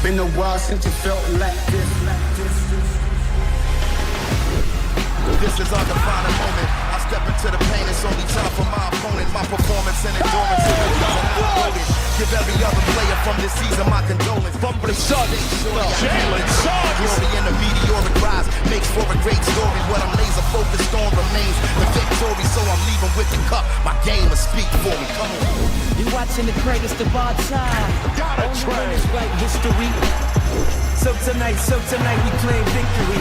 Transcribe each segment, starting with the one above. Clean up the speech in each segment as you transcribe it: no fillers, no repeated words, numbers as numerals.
Been a while since you felt like this. This is our defining moment. I step into the pain, it's only time for my opponent. My performance and endurance is the reason I wrote it. Give every other player from this season my condolence. Bumble the sun, Jalen Suggs. Glory in the meteoric rise makes for a great story. What I'm laser focused on remains the victory. So I'm leaving with the cup. My game will speak for me. Come on. You're watching the greatest of all time. Gotta try. Right history. So tonight we claim victory.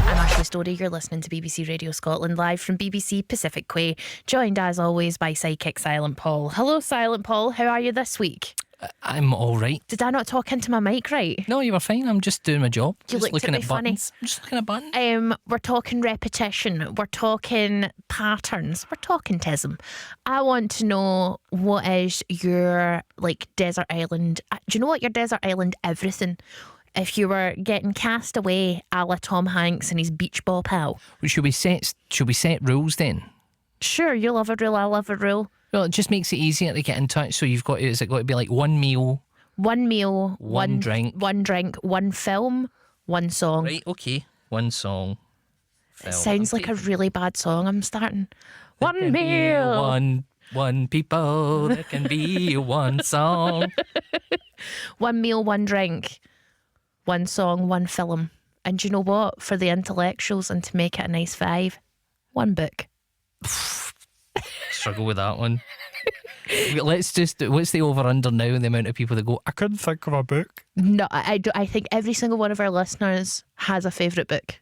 I'm Ashley Story, you're listening to BBC Radio Scotland live from BBC Pacific Quay, joined as always by sidekick Silent Paul. Hello Silent Paul, how are you this week? I'm alright. Did I not talk into my mic right? No, you were fine. I'm just doing my job. You just looked looking at me at funny. buttons. I'm just looking at buttons. We're talking repetition, we're talking patterns, we're talking tism. I want to know what is your desert island. Do you know what your desert island everything? If you were getting cast away a la Tom Hanks and his beach ball pal. Well, should we set rules then? Sure, you love a rule, I love a rule. Well, it just makes it easier to get in touch. So is it got to be like one meal? One meal, one drink. One drink, one film, one song. Right, okay. One song. It sounds like a really bad song I'm starting. One There can be meal. One people, there can be one song. One meal, one drink. One song, one film. And do you know what? For the intellectuals and to make it a nice 5, one book. Struggle with that one. What's the over-under now and the amount of people that go, I couldn't think of a book? No, I think every single one of our listeners has a favourite book.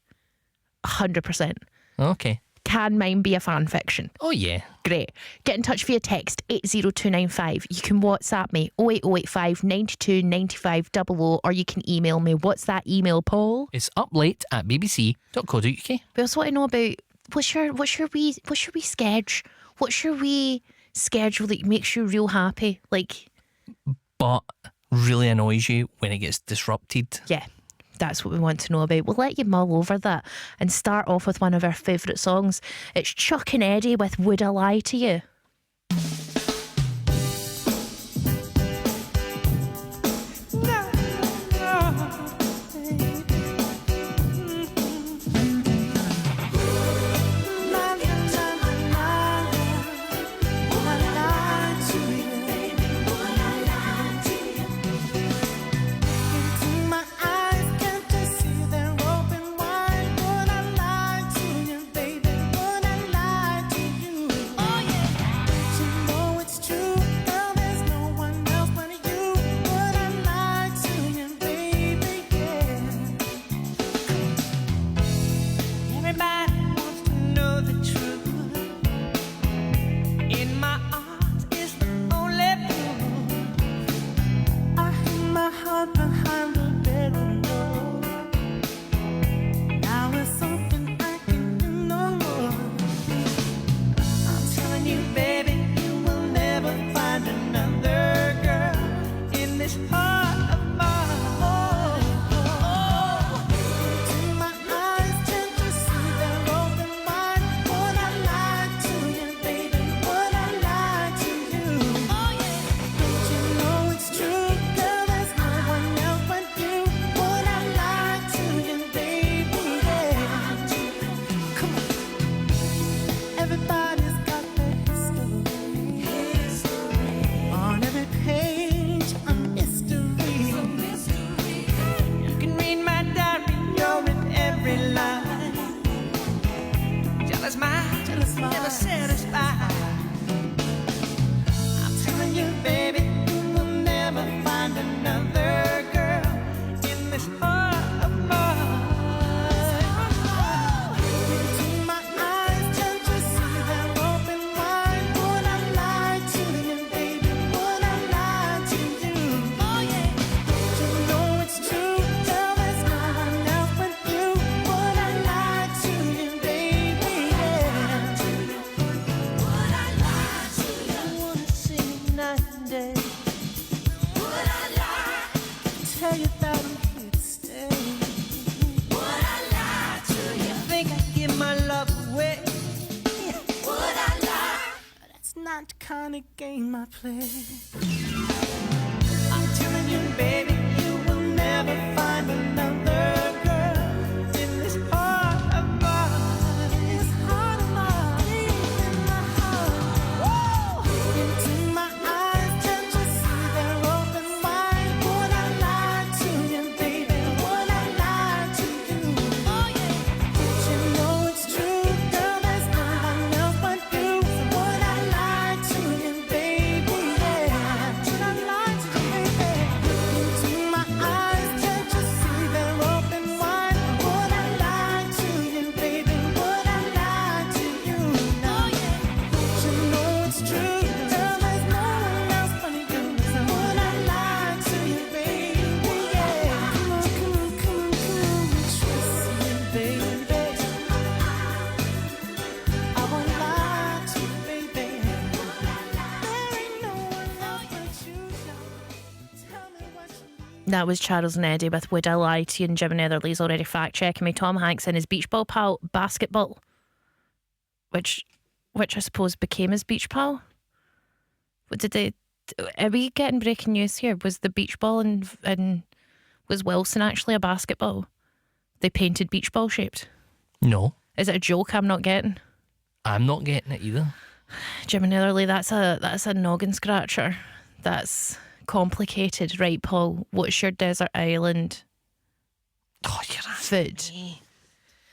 100%. Okay. Can mine be a fan fiction? Oh, yeah. Great. Get in touch via text 80295. You can WhatsApp me 08085 92 95 00, or you can email me. What's that email, Paul? It's uplate@bbc.co.uk. We also want to know about what's your wee schedule? What's your wee schedule that makes you real happy? But really annoys you when it gets disrupted. Yeah. That's what we want to know about. We'll let you mull over that and start off with one of our favourite songs. It's Chuck and Eddie with Would I Lie to You? Not the kind of game I play. I'm telling you, baby. That was Charles and Eddie with Would I Lie to You, and Jim Netherley's already fact checking me. Tom Hanks and his beach ball pal Basketball, which I suppose became his beach pal. What did they? Are we getting breaking news here? Was the beach ball and was Wilson actually a basketball? They painted beach ball shaped. No, Is it a joke I'm not getting? I'm not getting it either. Jim Netherley, that's a noggin scratcher. That's complicated, right, Paul? What's your desert island Oh, you're food,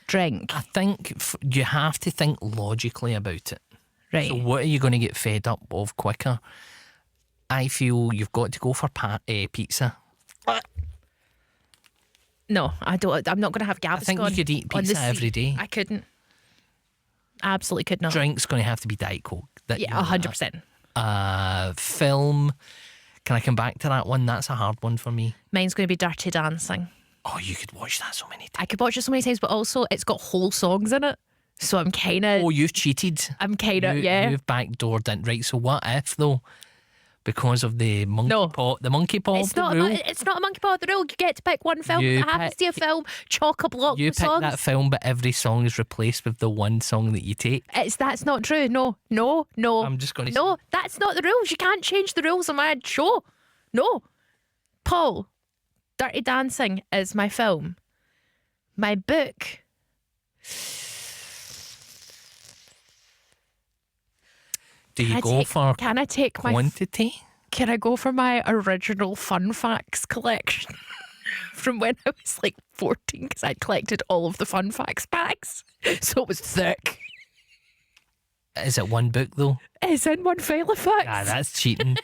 drink? I think you have to think logically about it. Right. So what are you going to get fed up of quicker? I feel you've got to go for pizza. No, I don't. I'm not going to have Gaviscon. I think you could eat on the pizza every day. I couldn't. Absolutely could not. Drink's going to have to be Diet Coke. Yeah, 100%. Film. Can I come back to that one? That's a hard one for me. Mine's going to be Dirty Dancing. Oh, you could watch that so many times. I could watch it so many times, but also it's got whole songs in it. So I'm kind of. Oh, you've cheated. I'm kind of, yeah. You've backdoored in. Right, so what if, though, because of the monkey No. pot, the monkey pot It's of the not. rule, It's not a monkey paw of the rule. You get to pick one film. You If it happens to be a film, chock a block you with pick songs. that film, but every song is replaced with the one song that you take. That's not true. No. I'm just going to No, that's not the rules. You can't change the rules on my show. No. Paul, Dirty Dancing is my film. My book. Do you go for Can I take my? quantity? Can I go for my original fun facts collection from when I was like 14? Because I collected all of the fun facts packs, so it was thick. Is it one book, though? It's in one file of facts. Ah, that's cheating.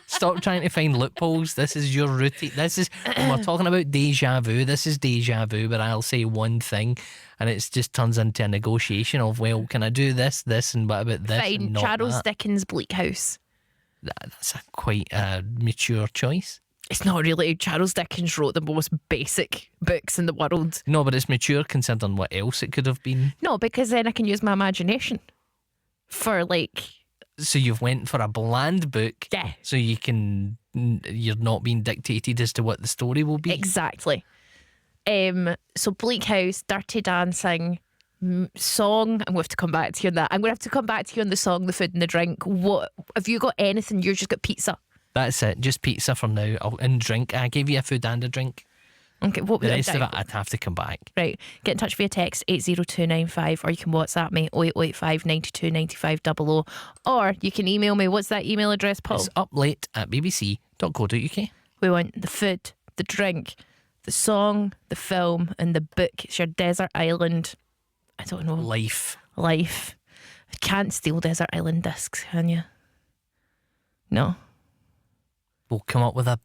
Stop trying to find loopholes. This is your routine. This is when we're talking about deja vu. This is deja vu, where I'll say one thing, and it just turns into a negotiation of, well, can I do this, and what about this? Fine. and not Charles that? Dickens' Bleak House. That's a quite mature choice. It's not really. Charles Dickens wrote the most basic books in the world. No, but it's mature considering what else it could have been. No, because then I can use my imagination for like. So you've went for a bland book, Yeah. so you're not being dictated as to what the story will be. Exactly. So Bleak House, Dirty Dancing, song. I'm going to have to come back to you on that. I'm going to have to come back to you on the song, the food, and the drink. What have you got? Anything? You've just got pizza. That's it. Just pizza from now. And drink. I gave you a food and a drink. Okay. What The rest of down? it, I'd have to come back. Right. Get in touch via text 80295, or you can WhatsApp me 0885 92 95 00, or you can email me. What's that email address, Paul? It's uplate@bbc.co.uk. We want the food, the drink, the song, the film, and the book. It's your desert island. I don't know. Life. Life. You can't steal desert island discs, can you? No. We'll come up with a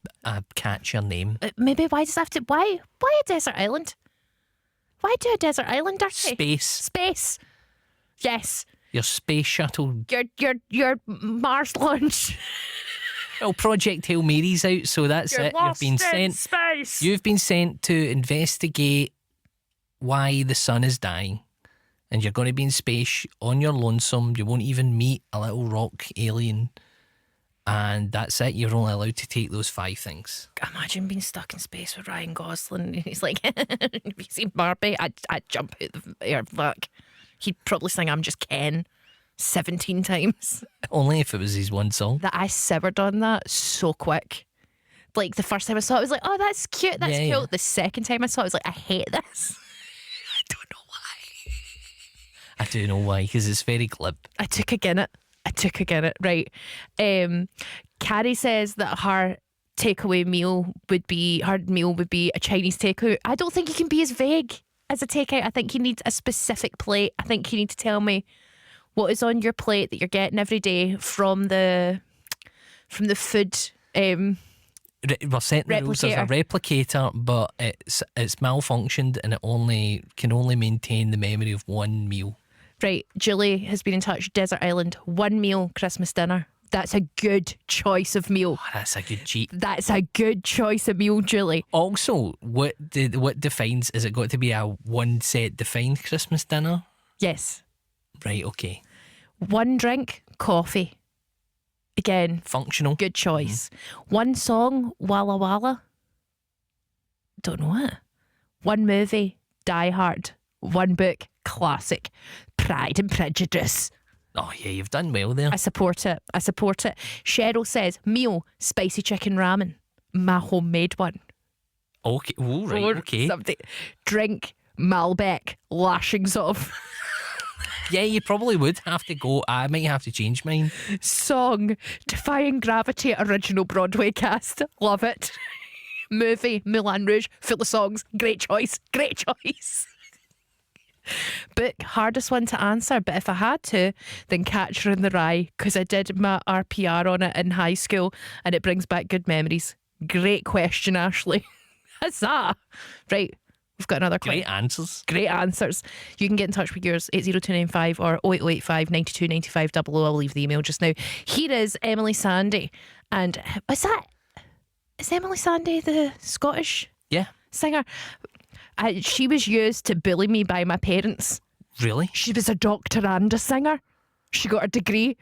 catchier name. Maybe why does it have to? Why a desert island? Why do a desert island, Dirty? Space. Space. Yes. Your space shuttle. Your Mars launch. Well, Project Hail Mary's out, so that's You're it. lost You've been in sent. space. You've been sent to investigate why the sun is dying, and you're going to be in space on your lonesome. You won't even meet a little rock alien, and that's it. You're only allowed to take those 5 things. Imagine being stuck in space with Ryan Gosling. And he's like, "Have you seen Barbie?" I'd jump out the air. Look, he'd probably sing "I'm Just Ken" 17 times. Only if it was his one song. That I severed on that so quick. Like the first time I saw it, I was like, "Oh, that's cute. That's Yeah, cool." yeah. The second time I saw it, I was like, "I hate this." I don't know why. I do know why, because it's very glib. I took a Guinness. Right. Carrie says that her meal would be a Chinese takeout. I don't think you can be as vague as a takeout. I think you need a specific plate. I think you need to tell me what is on your plate that you're getting every day from the food. We're setting the rules as a Replicator. replicator, but it's malfunctioned, and it can only maintain the memory of one meal. Right. Julie has been in touch. Desert Island, 1 meal, Christmas dinner. That's a good choice of meal. Oh, that's a good cheat. That's a good choice of meal, Julie. Also, what defines, is it got to be a one set defined Christmas dinner? Yes. Right, okay. 1 drink, coffee. Again, Functional. good choice. One song, Walla Walla. Don't know it. One movie, Die Hard. One book, classic, Pride and Prejudice. Oh, yeah, you've done well there. I support it. Cheryl says, meal, spicy chicken ramen. My homemade one. Okay. Oh, right. Or Okay. something. Drink, Malbec, lashings of. Yeah, you probably would have to go. I might have to change mine. Song, Defying Gravity original Broadway cast. Love it. Movie, Moulin Rouge, full of songs. Great choice. Book, hardest one to answer, but if I had to, then Catcher in the Rye, because I did my RPR on it in high school and it brings back good memories. Great question, Ashley. Huzzah! Right, we've got another question. Great answers. Great answers. You can get in touch with yours, 80295 or 08085 92 95 00. I'll leave the email just now. Here is Emily Sandé. And is Emily Sandé the Scottish Yeah. singer? She was used to bully me by my parents. Really? She was a doctor and a singer. She got a degree.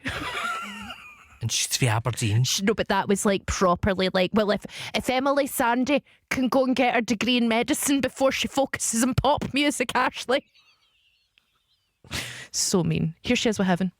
And she's from Aberdeen. No, but that was like properly like, well, if Emily Sandé can go and get her degree in medicine before she focuses on pop music, Ashley. So mean. Here she is with Heaven.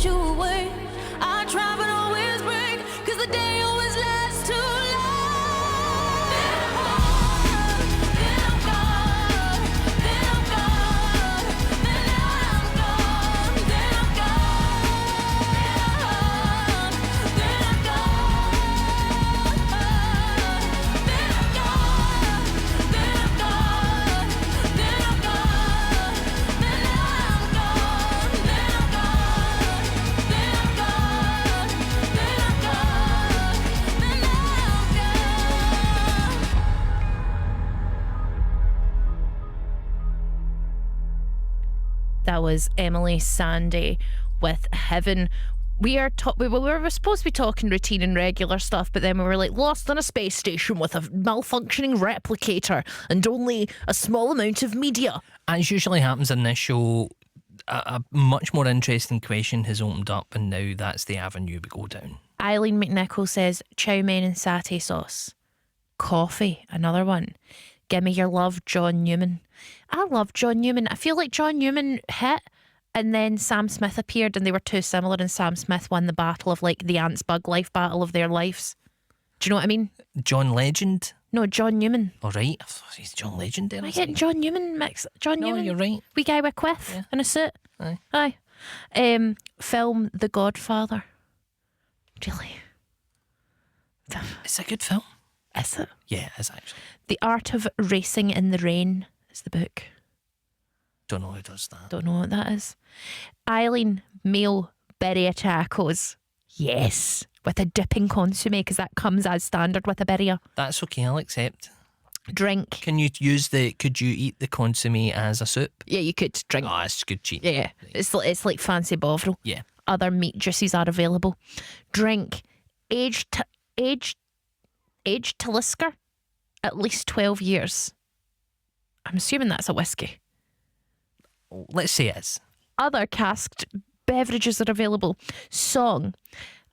you away. I try but always break, 'cause the day always lasts too long. Then I'm gone, then I'm gone, then I'm gone, That was Emily Sandé with Heaven. We were supposed to be talking routine and regular stuff, but then we were like lost on a space station with a malfunctioning replicator and only a small amount of media. As usually happens in this show, a much more interesting question has opened up, and now that's the avenue we go down. Eileen McNichol says chow mein and satay sauce. Coffee, another one. Gimme your love, John Newman. I love John Newman. I feel like John Newman hit and then Sam Smith appeared and they were too similar, and Sam Smith won the battle of like the ants bug life battle of their lives. Do you know what I mean? John Legend? No, John Newman. All right. I thought he's John Legend there. Am I getting John Newman mixed? John No, Newman? you're right. Wee guy with quiff and a suit. Aye. Aye. Film The Godfather. Really? It's a good film. Is it? Yeah, it is actually. The Art of Racing in the Rain is the book. Don't know who does that. Don't know what that is. Eileen, meal, birria tacos. Yes. With a dipping consomme, because that comes as standard with a birria. That's okay, I'll accept. Drink. Could you eat the consomme as a soup? Yeah, you could drink. Oh, it's good cheap. Yeah. It's like fancy bovril. Yeah. Other meat juices are available. Drink. Aged Talisker. At least 12 years. I'm assuming that's a whiskey. Let's say it is. Other casked beverages are available. Song.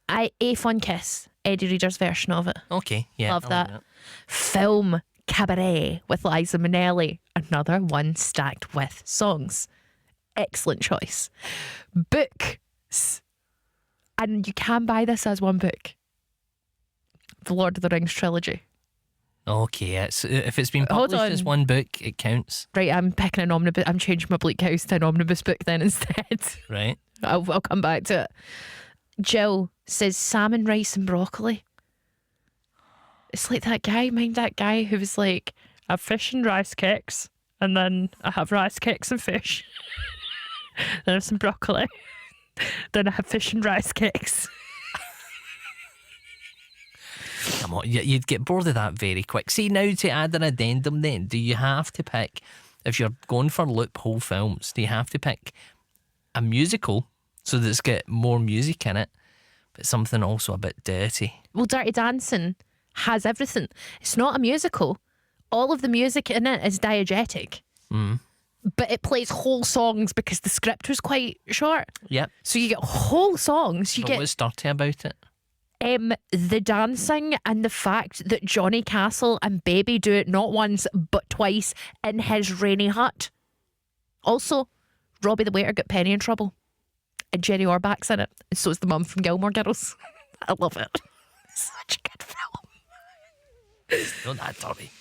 A Fun Kiss. Eddie Reader's version of it. Okay, yeah. Love I that. like that. Film Cabaret with Liza Minnelli. Another one stacked with songs. Excellent choice. Books. And you can buy this as one book. The Lord of the Rings trilogy. Okay, if it's been Hold published as on. one book, it counts. Right, I'm picking an omnibus. I'm changing my Bleak House to an omnibus book then instead. Right. I'll come back to it. Jill says salmon, rice and broccoli. It's like that guy, mind that guy who was like, I have fish and rice cakes, and then I have rice cakes and fish. Then I have some broccoli. Then I have fish and rice cakes. Come on, you'd get bored of that very quick. See, now to add an addendum then, do you have to pick, if you're going for loophole films, do you have to pick a musical so that it's got more music in it, but something also a bit dirty? Well, Dirty Dancing has everything. It's not a musical. All of the music in it is diegetic. But it plays whole songs because the script was quite short. Yep. So you get whole songs. You But get what's dirty about it? the dancing and the fact that Johnny Castle and Baby do it not once but twice in his rainy hut. Also, Robbie the waiter got Penny in trouble. And Jenny Orbach's in it. And so is the mum from Gilmore Girls. I love it. It's such a good film. Not that dirty.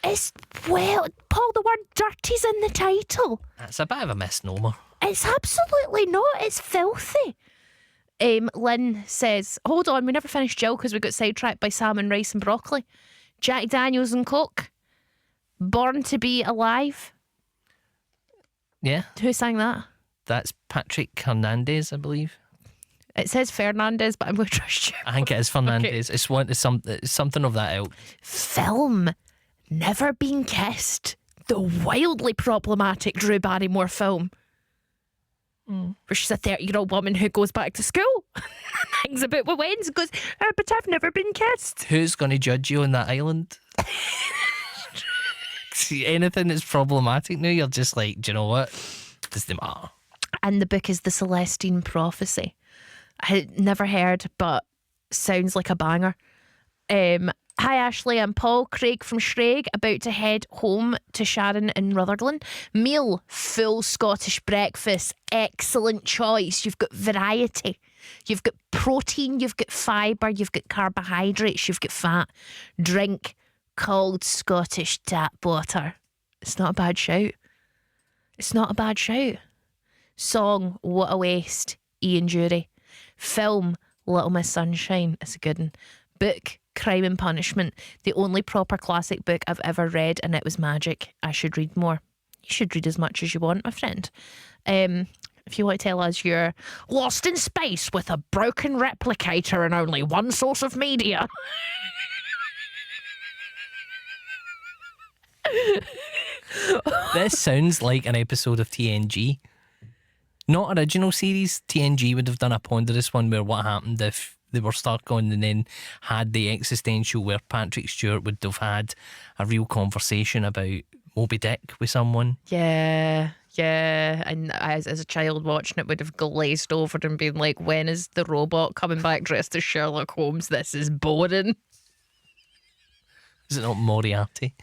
It's, well, Paul, the word dirty's in the title. That's a bit of a misnomer. It's absolutely not. It's filthy. Lynn says, hold on, we never finished Jill because we got sidetracked by salmon, rice and broccoli. Jack Daniels and Coke. Born to be Alive. Yeah, Who sang that? that's Patrick Hernandez, I believe. It says Fernandez, but I'm going to trust you. I think it is Fernandez. It's something of that ilk. Film Never Been Kissed. The wildly problematic Drew Barrymore film. Where she's a 30-year-old woman who goes back to school and hangs about with Wayne's and goes, but I've never been kissed. Who's going to judge you on that island? See, anything that's problematic now, you're just like, do you know what? Doesn't matter. And the book is The Celestine Prophecy. I had never heard, but sounds like a banger. Hi Ashley, I'm Paul Craig from Shreg, about to head home to Sharon in Rutherglen. Meal, full Scottish breakfast, excellent choice. You've got variety. You've got protein, you've got fibre, you've got carbohydrates, you've got fat. Drink, cold Scottish tap water. It's not a bad shout. It's not a bad shout. Song, What a Waste, Ian Dury. Film, Little Miss Sunshine. It's a good one. Book, Crime and Punishment. The only proper classic book I've ever read, and it was magic. I should read more. You should read as much as you want, my friend. If you want to tell us you're lost in space with a broken replicator and only one source of media. This sounds like an episode of TNG. Not original series. TNG would have done a ponderous one where what happened if they were stuck on and then had the existential where Patrick Stewart would have had a real conversation about Moby Dick with someone. Yeah. And as a child watching it, would have glazed over and been like, when is the robot coming back dressed as Sherlock Holmes? This is boring. Is it not Moriarty?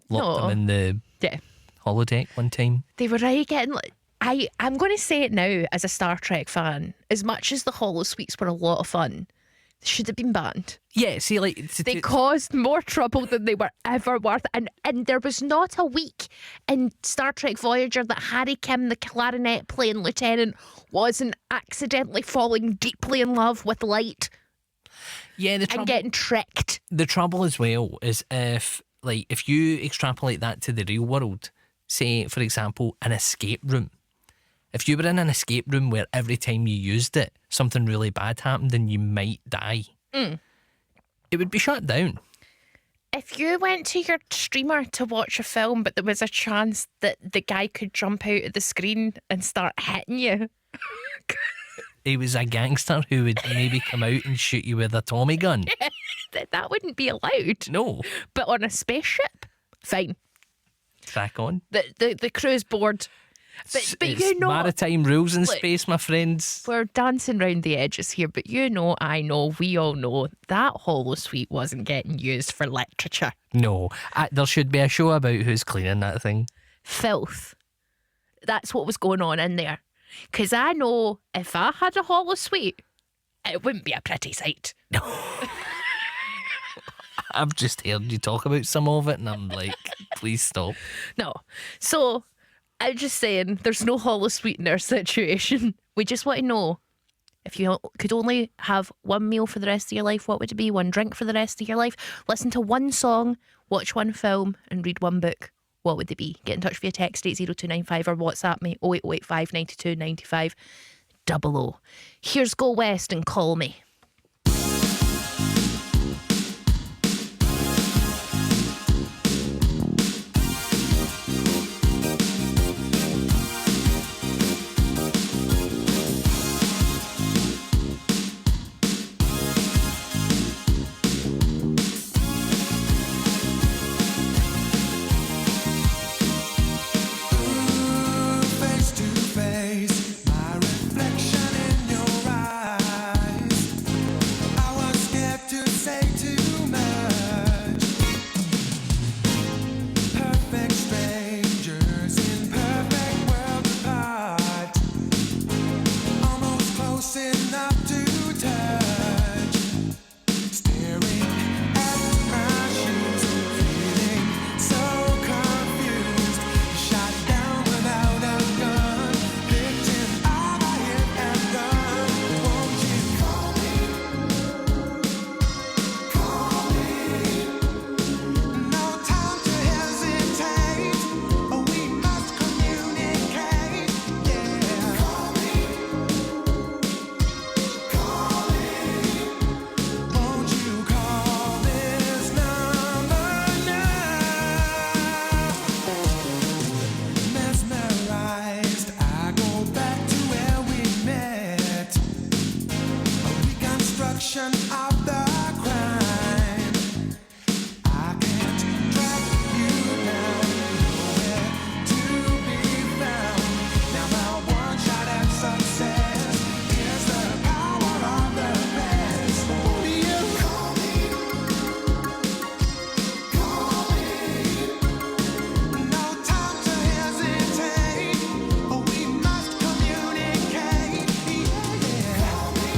Locked No. him in the Yeah. holodeck one time. They were right getting like, I'm going to say it now as a Star Trek fan. As much as the holosuites were a lot of fun, they should have been banned. Yeah, see, like... They caused more trouble than they were ever worth. And there was not a week in Star Trek Voyager that Harry Kim, the clarinet playing lieutenant, wasn't accidentally falling deeply in love with light yeah, and getting tricked. The trouble as well is if you extrapolate that to the real world, say, for example, an escape room. If you were in an escape room where every time you used it, something really bad happened and you might die, it would be shut down. If you went to your streamer to watch a film, but there was a chance that the guy could jump out of the screen and start hitting you. He was a gangster who would maybe come out and shoot you with a Tommy gun. That wouldn't be allowed. No. But on a spaceship, fine. Crack on. The crew's bored. But It's you know, maritime rules in Look, space, my friends. we're dancing round the edges here, but you know, I know, we all know that holosuite wasn't getting used for literature. No. There should be a show about who's cleaning that thing. Filth. That's what was going on in there. Because I know if I had a holosuite, it wouldn't be a pretty sight. I've just heard you talk about some of it and I'm like, please stop. No. So, I'm just saying, there's no holosuite in our situation. We just want to know, if you could only have one meal for the rest of your life, what would it be? One drink for the rest of your life? Listen to one song, watch one film, and read one book. What would it be? Get in touch via text 80295 or WhatsApp me 08085 92 95 00. Here's Go West and Call Me. Face to face, my reflection in your eyes. I was scared to say too much. Perfect strangers in perfect world apart. Almost close enough to touch. Staring at my shoes, feeling so confused. Shot down without a gun, victim of a hit and run. Won't you call me? Call me. No time to hesitate. Oh, we must communicate. Yeah. Call me. Call me. Won't you call this number now? Mesmerized, I go back to where we met. A reconstruction of the crime. I can't track you down, nowhere to be found. Now my one shot at success is the power of the best. Will you call me? Call me. No time to hesitate. Oh, we must communicate. Yeah. Call me.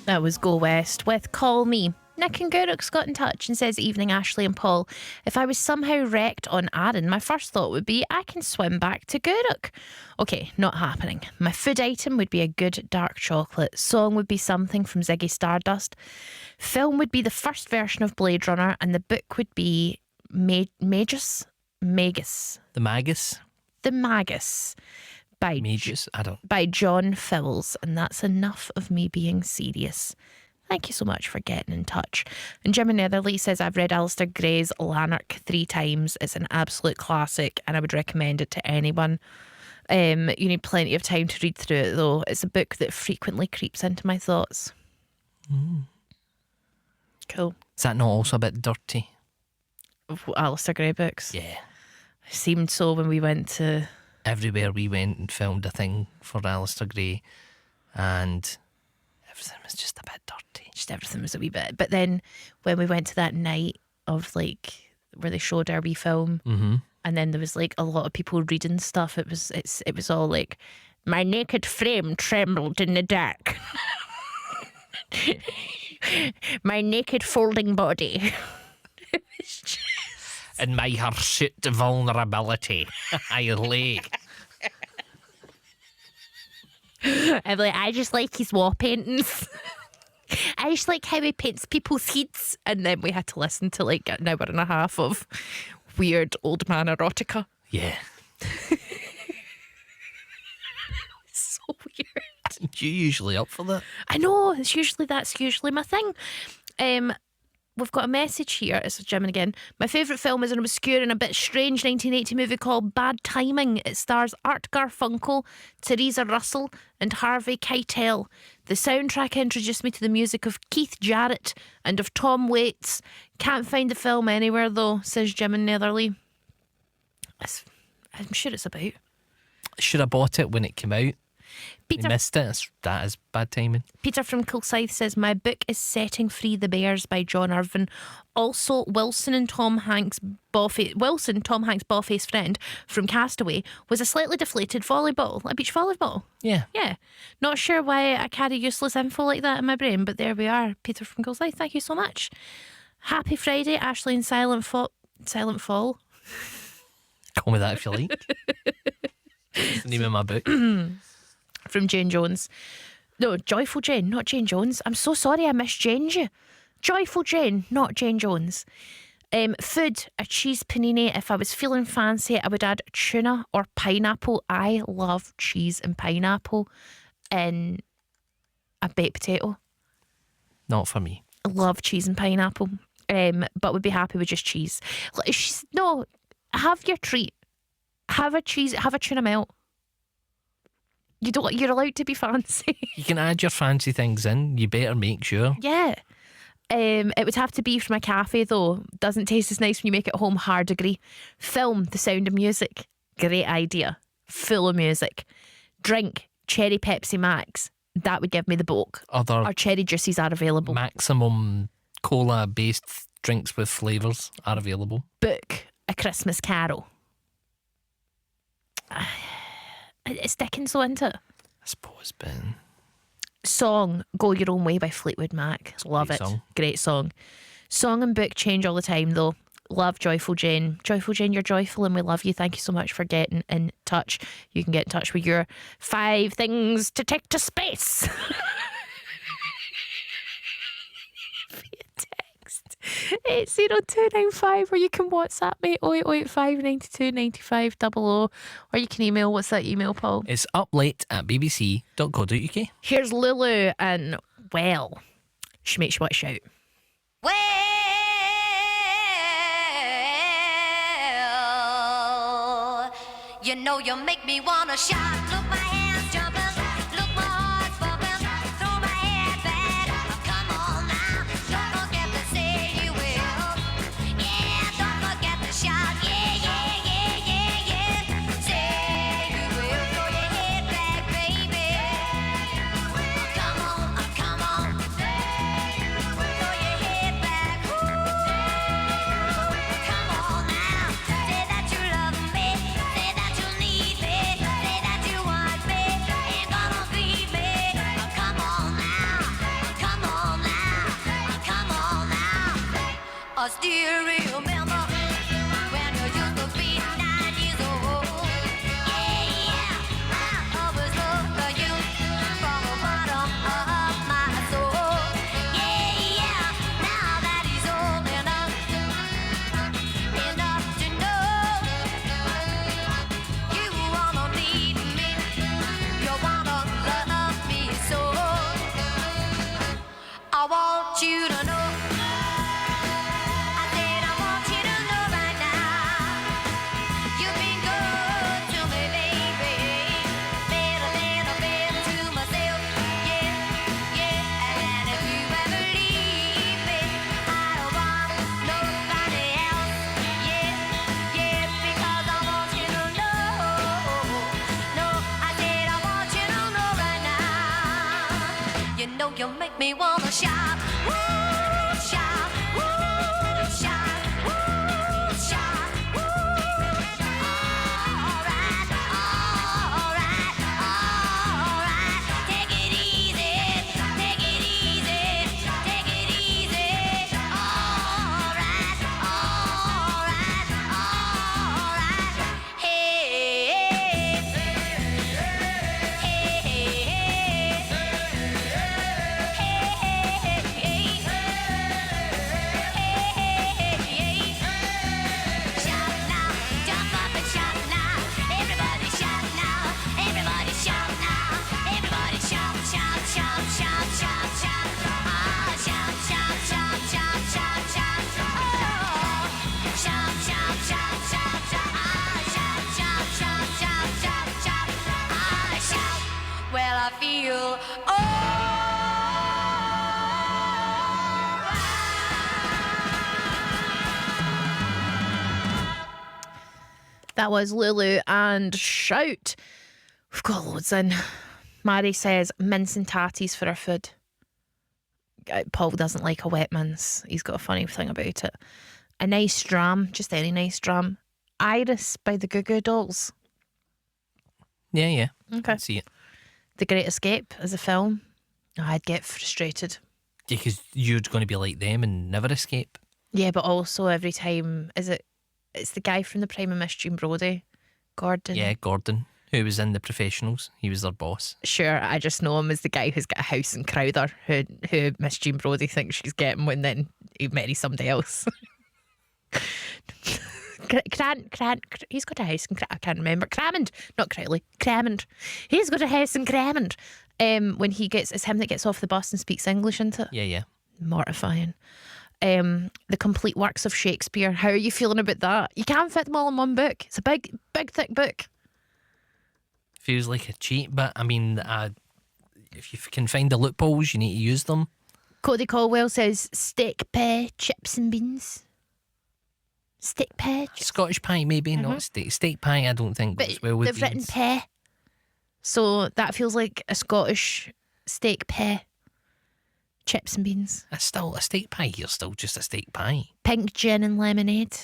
That was Go West with Call Me. Nick and Guruk's got in touch and says, evening Ashley and Paul. If I was somehow wrecked on Arran, my first thought would be I can swim back to Guruk. Okay, not happening. My food item would be a good dark chocolate. Song would be something from Ziggy Stardust. Film would be the first version of Blade Runner, and the book would be Magus. The Magus? The Magus by Magus? I don't. by John Fowles, and that's enough of me being serious. Thank you so much for getting in touch. And Jim in Netherley says, I've read Alistair Gray's Lanark 3 times. It's an absolute classic and I would recommend it to anyone. You need plenty of time to read through it though. It's a book that frequently creeps into my thoughts. Cool. Is that not also a bit dirty? Alistair Gray books. Yeah. It seemed so when we went to... Everywhere we went and filmed a thing for Alistair Gray, and everything was just a bit dirty. Just everything was a wee bit. But then when we went to that night of like where they showed our wee film, and then there was like a lot of people reading stuff. It was all like, my naked frame trembled in the dark. My naked folding body. In my hirsute vulnerability, I lay. I'm like, I just like his wall paintings. I just like how he paints people's heads. And then we had to listen to like an hour and a half of weird old man erotica. Yeah. So weird. You usually up for that? I know, that's usually my thing. We've got a message here. It's Jim again. My favourite film is an obscure and a bit strange 1980 movie called Bad Timing. It stars Art Garfunkel, Teresa Russell and Harvey Keitel. The soundtrack introduced me to the music of Keith Jarrett and of Tom Waits. Can't find the film anywhere though, says Jim in Netherley. I'm sure it's about. Should have bought it when it came out. Peter, We missed it. That is bad timing. Peter from Kilsyth says, my book is Setting Free the Bears by John Irvin. Also, Tom Hanks' ball-faced friend from Castaway was a slightly deflated volleyball, a beach volleyball. Yeah. Yeah. Not sure why I carry useless info like that in my brain, but there we are. Peter from Kilsyth, thank you so much. Happy Friday, Ashley and Silent Fall. Call me that if you like. It's the name of my book. From Jane Jones. No, Joyful Jane, not Jane Jones. I'm so sorry I misjanged you. Joyful Jane, not Jane Jones. Food, a cheese panini. If I was feeling fancy, I would add tuna or pineapple. I love cheese and pineapple in a baked potato. Not for me. I love cheese and pineapple. But would be happy with just cheese. No, have your treat. Have a tuna melt. You're allowed to be fancy. You can add your fancy things in. You better make sure. Yeah. It would have to be from a cafe though. Doesn't taste as nice when you make it at home. Hard agree. Film, The Sound of Music. Great idea. Full of music. Drink, Cherry Pepsi Max. That would give me the bulk. Other Our cherry juices are available. maximum cola based drinks with flavours are available. Book, A Christmas Carol. It's Dickens though, isn't it? I suppose, Ben. Song, Go Your Own Way by Fleetwood Mac. Love Great it. song. Great song. Song and book change all the time though. Love Joyful Jane. Joyful Jane, you're joyful and we love you. Thank you so much for getting in touch. You can get in touch with your 5 things to take to space. Text 80295, or you can WhatsApp me 0885 92 95 00, or you can email. What's that email, Paul? It's uplate@bbc.co.uk. Here's Lulu and well, she makes you want to shout. Well, you know you make me wanna shout. Look, my hands jumping. Look, my heart's bumping. Throw my head back. Come on now. Don't forget to say you will. Yeah, don't forget to shout. Yeah, yeah, yeah, yeah, yeah. Say you will. Throw your head back, baby. Come on, come on. Throw your head back. Come on now. Say that you love me. Say that you need me. Say that you want you make me wanna shout. Woo, shout, woo, shout, woo, shout, woo. Alright, alright, alright. Take it easy, take it easy, take it easy. Alright, alright, alright. Hey, shout now, jump up and shout now. Everybody shout now, everybody shout now. Everybody shout, shout, shout, shout, shout, shout. Ah, shout, shout, shout, shout, shout, shout. Oh, shout, shout, shout, shout, shout. Ah, shout, shout, shout, shout, shout, shout. Ah, shout. Well, I feel That was Lulu and Shout. We've got loads in. Mary says mince and tatties for our food. Paul doesn't like a wet mince. He's got a funny thing about it. A nice dram, just any nice dram. Iris by the Goo Goo Dolls. Yeah. Okay. See it. The Great Escape as a film. Oh, I'd get frustrated. Yeah, because you're going to be like them and never escape. Yeah, but also every time, it's the guy from the Prime of Miss Jean Brody, Gordon. Yeah, Gordon, who was in The Professionals. He was their boss. Sure, I just know him as the guy who's got a house in Crowther, who Miss Jean Brody thinks she's getting when then he marries somebody else. He's got a house in I can't remember. Cramond, not Crowley. Cramond. He's got a house in Cramond. When it's him that gets off the bus and speaks English, isn't it? Yeah. Mortifying. The complete works of Shakespeare. How are you feeling about that? You can't fit them all in one book. It's a big, thick book. Feels like a cheat, but I mean, if you can find the loopholes, you need to use them. Cody Caldwell says steak pie, chips and beans. Steak pie, Scottish pie, maybe, not steak. Steak pie, I don't think goes but well with they've written beans. pie, so that feels like a Scottish steak pie. Chips and beans. It's still a steak pie. You're still just a steak pie. Pink gin and lemonade.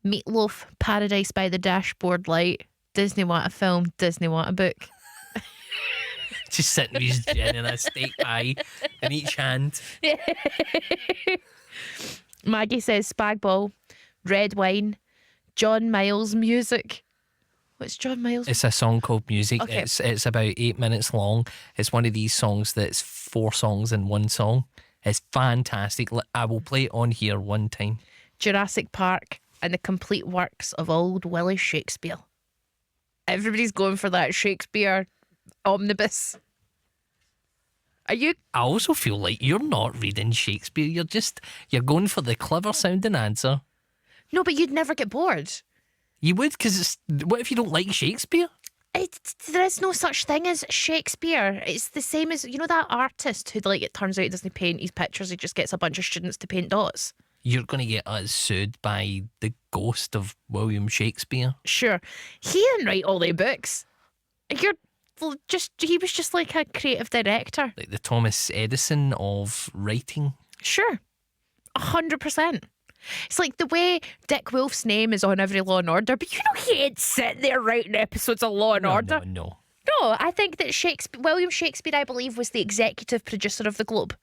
Meatloaf, Paradise by the Dashboard Light. Disney want a film, Disney want a book. Just sitting with his gin and a steak pie in each hand. Maggie says spag bol, red wine, John Miles music. What's John Miles? It's a song called Music. Okay. It's about 8 minutes long. It's one of these songs that's 4 songs in one song. It's fantastic. I will play it on here one time. Jurassic Park and the complete works of old Willie Shakespeare. Everybody's going for that Shakespeare omnibus. Are you? I also feel like you're not reading Shakespeare. You're going for the clever sounding answer. No, but you'd never get bored. You would, because what if you don't like Shakespeare? There is no such thing as Shakespeare. It's the same as, you know, that artist who, like, it turns out he doesn't paint his pictures, he just gets a bunch of students to paint dots. You're going to get us sued by the ghost of William Shakespeare. Sure. He didn't write all the books. He was just like a creative director. Like the Thomas Edison of writing. Sure. 100%. It's like the way Dick Wolf's name is on every Law and Order, but you know he ain't sitting there writing episodes of Law and Order. No. No, I think that William Shakespeare, I believe, was the executive producer of the Globe.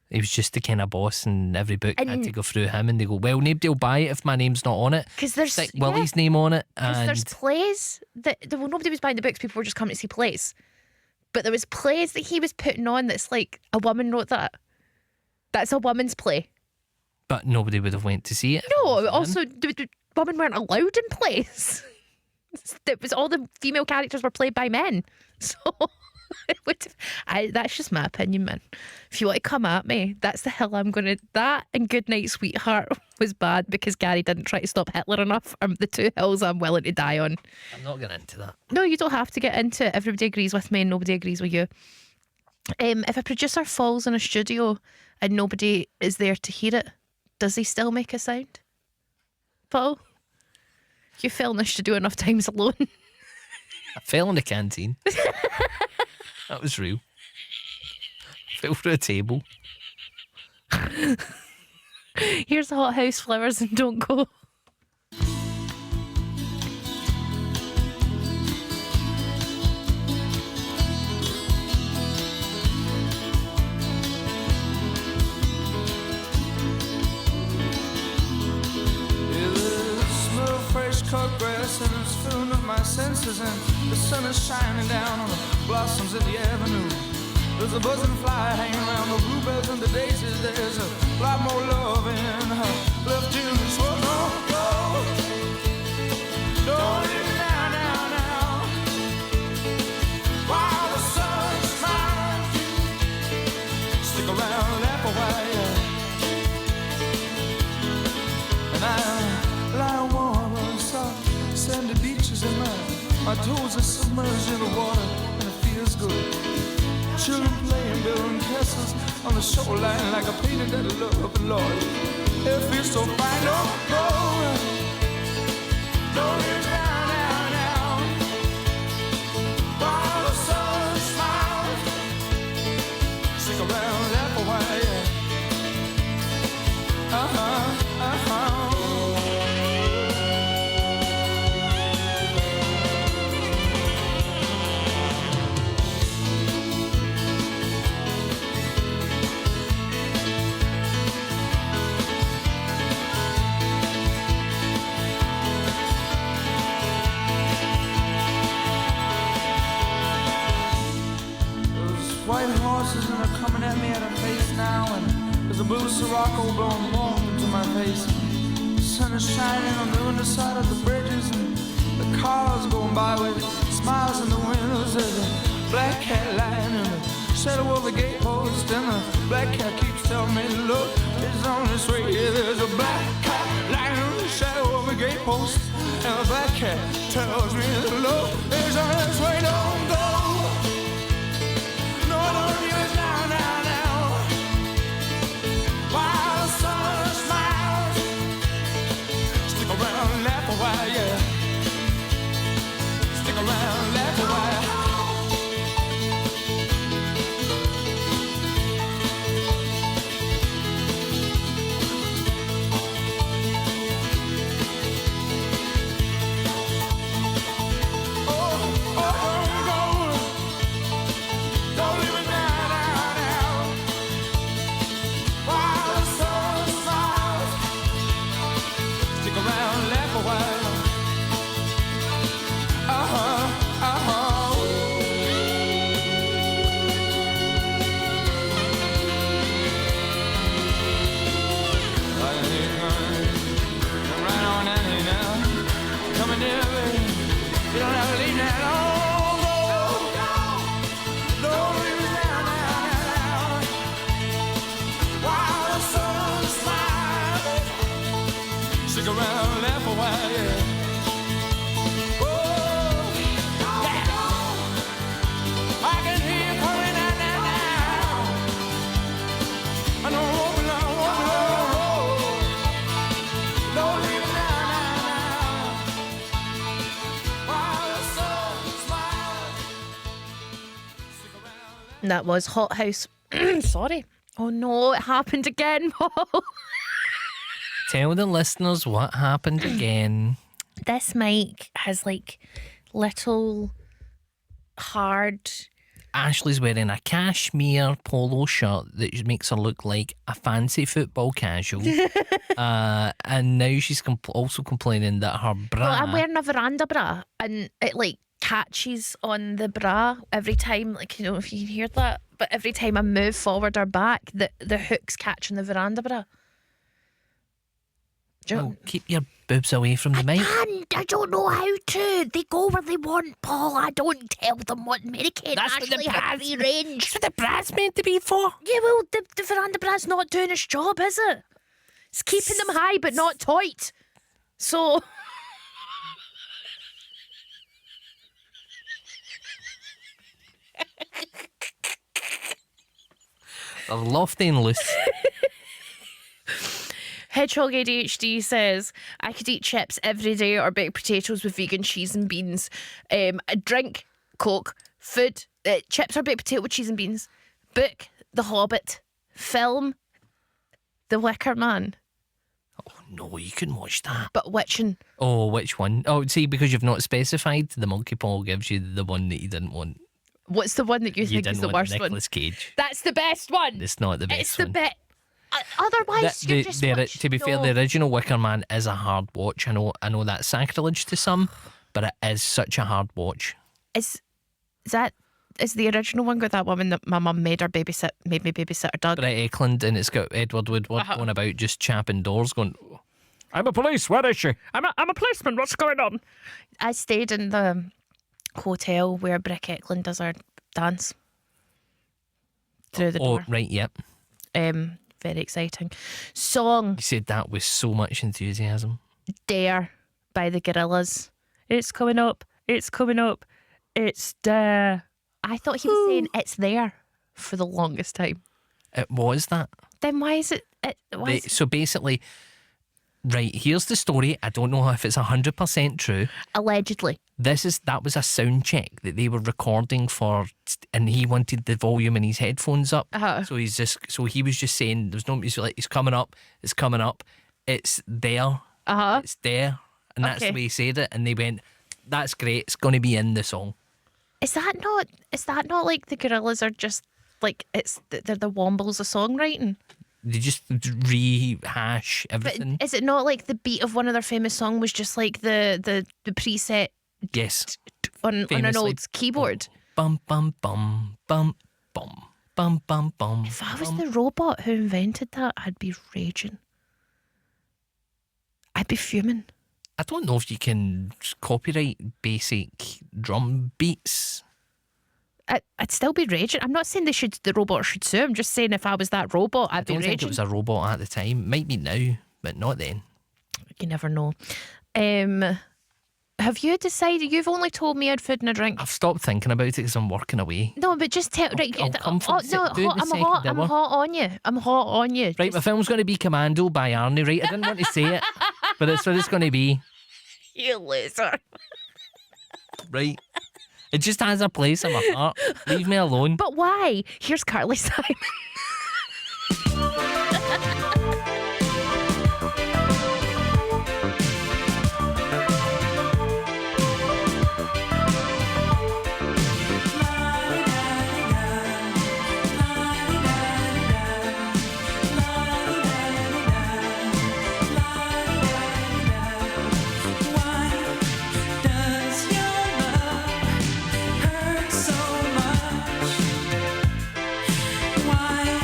He was just the kind of boss, and every book had to go through him, and they go, well, nobody will buy it if my name's not on it. Because there's Stick Willie's name on it. And there's plays well, nobody was buying the books, people were just coming to see plays. But there was plays that he was putting on that's like, a woman wrote that. That's a woman's play. But nobody would have went to see it. No, also, women weren't allowed in plays. It was all the female characters were played by men. So that's just my opinion, man. If you want to come at me, that's the hill I'm going to... That and Goodnight Sweetheart was bad because Gary didn't try to stop Hitler enough. The 2 hills I'm willing to die on. I'm not getting into that. No, you don't have to get into it. Everybody agrees with me and nobody agrees with you. If a producer falls in a studio and nobody is there to hear it, does he still make a sound? Paul? You fell in the studio enough times alone. I fell in the canteen. That was real. Fell through a table. Here's Hot House Flowers and Don't Go. Fresh cut grass and it's filling up my senses, and the sun is shining down on the blossoms in the avenue. There's a buzzing fly hanging around the bluebells and the daisies. There's a lot more love in her left in this world. Don't go, don't leave me now, now, now. While the sun smiles, stick around, laugh a while, yeah. And I lie warm on soft sandy beaches, and my toes are submerged in the water, and it feels good. Children playing, building castles on the shoreline like a painting that I love, and Lord, it feels so fine. Don't go, don't leave me now, now, now. While the sun smiles, stick around, laugh a while, yeah. Uh-huh, uh-huh. White horses and they're coming at me at a pace now, and there's a blue Sirocco blowing warm into my face. The sun is shining on the underside of the bridges, and the cars going by with smiles in the windows. There's a black cat lying in the shadow of the gatepost, and the black cat keeps telling me, look, it's on this way. Yeah, there's a black cat lying in the shadow of the gatepost, and the black cat tells me, look, it's on this way. Don't go. That was Hot House. Sorry. Oh no, it happened again, Paul. Tell the listeners what happened again. This mic has like little hard. Ashley's wearing a cashmere polo shirt that makes her look like a fancy football casual. And now she's also complaining that her bra. Well, I'm wearing a veranda bra, and it like catches on the bra every time. Like, you know, if you can hear that. But every time I move forward or back, the hooks catch on the veranda bra. Well, keep your boobs away from the mic. I don't know how to. They go where they want, Paul. I don't tell them what American actually has free range. That's what the bra's meant to be for. Yeah, well, the veranda bra's not doing its job, is it? It's keeping them high but not tight. So... They're lofty and loose. Hedgehog ADHD says, I could eat chips every day or baked potatoes with vegan cheese and beans. Drink Coke, food, chips or baked potato with cheese and beans. Book The Hobbit. Film. The Wicker Man. Oh no, you couldn't watch that. But which one? Oh, which one? Oh, see, because you've not specified, the Monkey Paw gives you the one that you didn't want. What's the one that you think didn't is the want worst one? Nicolas Cage. That's the best one. It's not the best It's the one. best. Otherwise, The- you just the- watch. to be fair, No. the original Wicker Man is a hard watch. I know that's sacrilege to some, but it is such a hard watch. Is the original one got that woman that my mum made me babysit her dog? Brett Eklund, and it's got Edward Woodward going about just chapping doors, going, "I'm a police. Where is she? I'm a policeman. What's going on?" I stayed in the hotel where Brick Eklund does her dance through the Oh, door. right, yep. Very exciting. Song You said that with so much enthusiasm. Dare by the Gorillaz. It's coming up. It's coming up. It's there. I thought he was saying it's there for the longest time. It was that. Then why is it? So basically, right, here's the story. I don't know if it's 100% true. Allegedly. That was a sound check that they were recording for, and he wanted the volume in his headphones up. So he was just saying there's no music. Like, it's coming up. It's coming up. It's there. It's there, and that's Okay. the way he said it. And they went, "That's great. It's going to be in the song." Is that not like the Gorillaz are just like they're the Wombles of songwriting? They just rehash But everything. is it not like the beat of one of their famous songs was just like the preset Yes. on an Famously. old keyboard? Bum bum bum bum bum bum bum bum. If I was the robot who invented that, I'd be raging. I'd be fuming. I don't know if you can copyright basic drum beats. I'd still be raging. I'm not saying the robot should sue. I'm just saying if I was that robot, I I'd be don't think raging. it was a robot at the time. Might be now, but not then. You never know. Have you decided? You've only told me I had food and a drink. I've stopped thinking about it because I'm working away. No, but just tell. Right, I'll come for the no, do the I'm second hot. I'm hour. hot on you. I'm hot on you. Right, my film's going to be Commando by Arnie, right? I didn't want to say it, but that's what it's going to be. You loser. Right? It just has a place in my heart. Leave me alone. But why? Here's Carly Simon. Does your love hurt so much? Why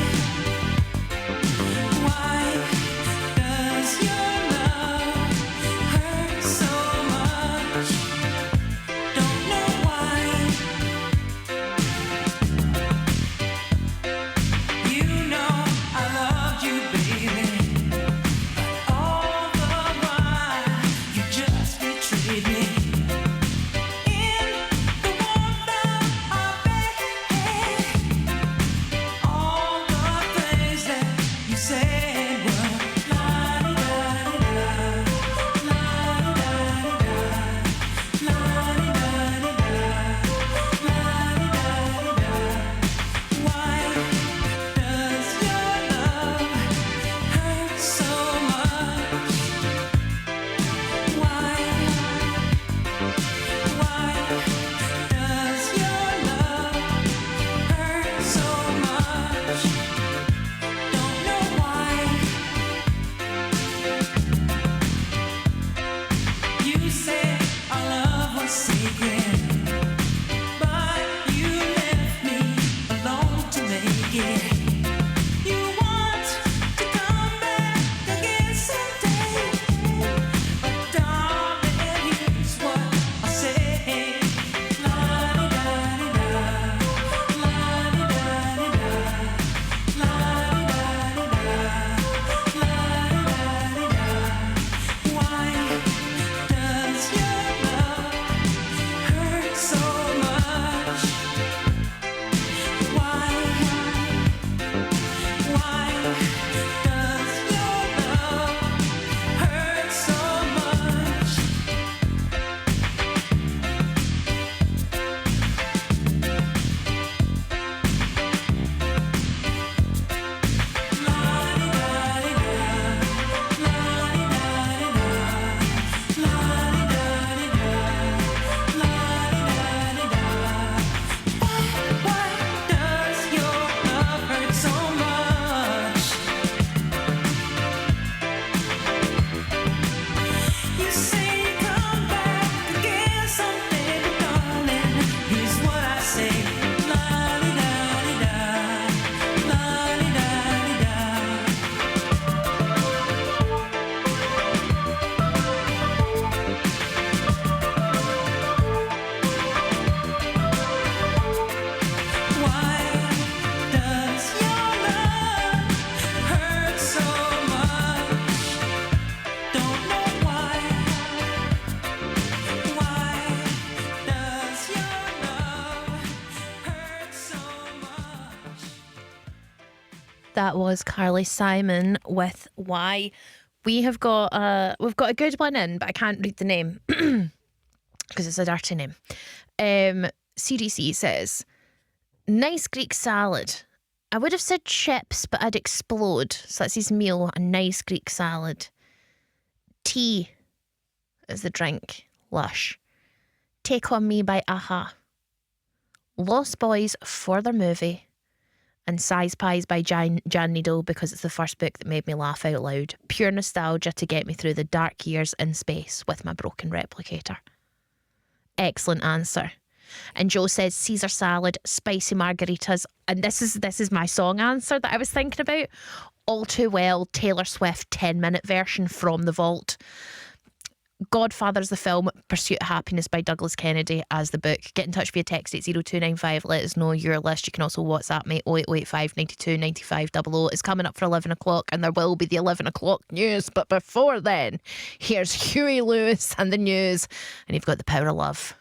That was Carly Simon with Why. We've got a good one in, but I can't read the name because it's a dirty name. CDC says, nice Greek salad. I would have said chips, but I'd explode. So that's his meal, a nice Greek salad. Tea is the drink. Lush. Take On Me by Aha. Lost Boys for their movie. And Size Pies by Jan Needle because it's the first book that made me laugh out loud. Pure nostalgia to get me through the dark years in space with my broken replicator. Excellent answer. And Joe says Caesar salad, spicy margaritas, and this is my song answer that I was thinking about. All Too Well, Taylor Swift 10-minute version from the vault. Godfather's the film, Pursuit of Happiness by Douglas Kennedy as the book. Get in touch via text at 0295. Let us know your list. You can also WhatsApp me 08085 92 95 00. It's coming up for 11 o'clock and there will be the 11 o'clock news. But before then, here's Huey Lewis and the news. And you've got The Power of Love.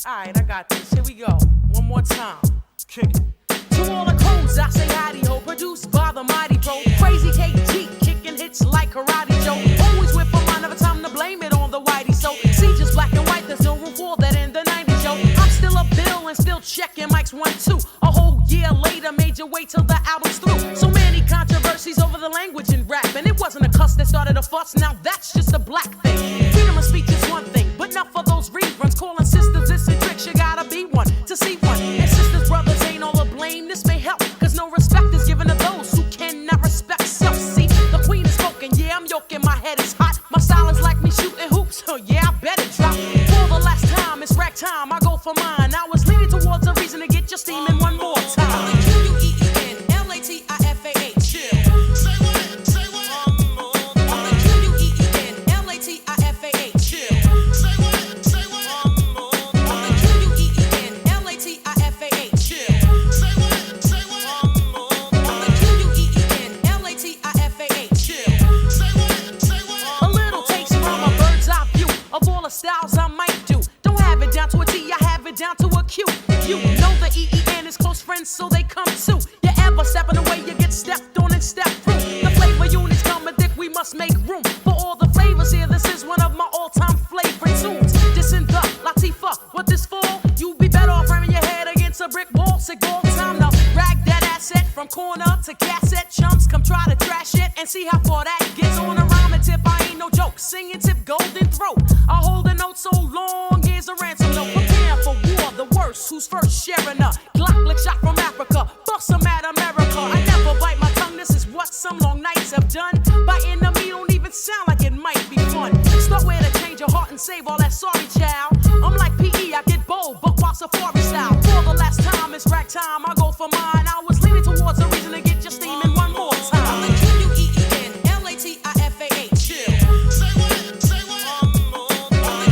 Alright, I got this. Here we go. One more time. Kick it. To all the crews, I say howdy ho. Produced by the mighty bro. Crazy KG, kicking hits like Karate Joe. Always with a mind of a time to blame it on the whitey. So, see, just black and white, there's no room for that in the 90s, yo. I'm still a bill and still checking mics 1, 2. A whole year later, made your way till the album's through. So many controversies over the language in rap. And it wasn't a cuss that started a fuss, now that's just a black thing. Freedom of speech is one thing, but not for those reruns. Calling sisters, this and tricks, you gotta be one to see one. And sisters, brothers ain't all to blame, this may help. Cause no respect is given to those who cannot respect self. See, the queen is spoken, yeah, I'm yoking, my head is hot. My style is like me shooting hoops, so yeah, I better drop. For the last time, it's rack time, I go for mine. I was leaning towards a reason to get your steam in one more time. Q-U-E-E-N-L-A-T-I-F-A-H. Chill. Say what? Say what? Q-U-E-E-N-L-A-T-I-F-A-H. Chill. Say what? Say what? Q-U-E-E-N-L-A-T-I-F-A-H. Chill. Say what? Say what? Q-U-E-E-N-L-A-T-I-F-A-H. Chill. Say what? Say what? A little taste from a bird's eye view of all the styles I might do. Don't have it down to a T, I have it down to a Q. You know the EEN is close friends, so they come too. You ever stepping away, you get stepped on and step through. The flavor units coming thick, we must make room for all the flavors here. This is one of my all-time favorite tunes. This and the Latifah, what this for? You be better off ramming your head against a brick wall. Sick all time to rag that asset from corner to cassette. Chumps come try to trash it and see how far that gets. On a rhyming tip, I ain't no joke. Singing tip, golden throat. I hold a note so long, here's a ransom note. Prepare for war, the worst. Who's first sharing a Glock lick shot from Africa? Bust 'em at America. I never bite my tongue, this is what some long nights have done. Biting the meat don't even sound like it might be fun. Start where to change your heart and save all that sorry child. I'm like PE, I get bold, but while safari style. For the last time, it's rack time, I go for mine. I was leaning towards a reason to get your steam in one more time. Q-U-E-E-N-L-A-T-I-F-A-H. Chill. Say what? Say what?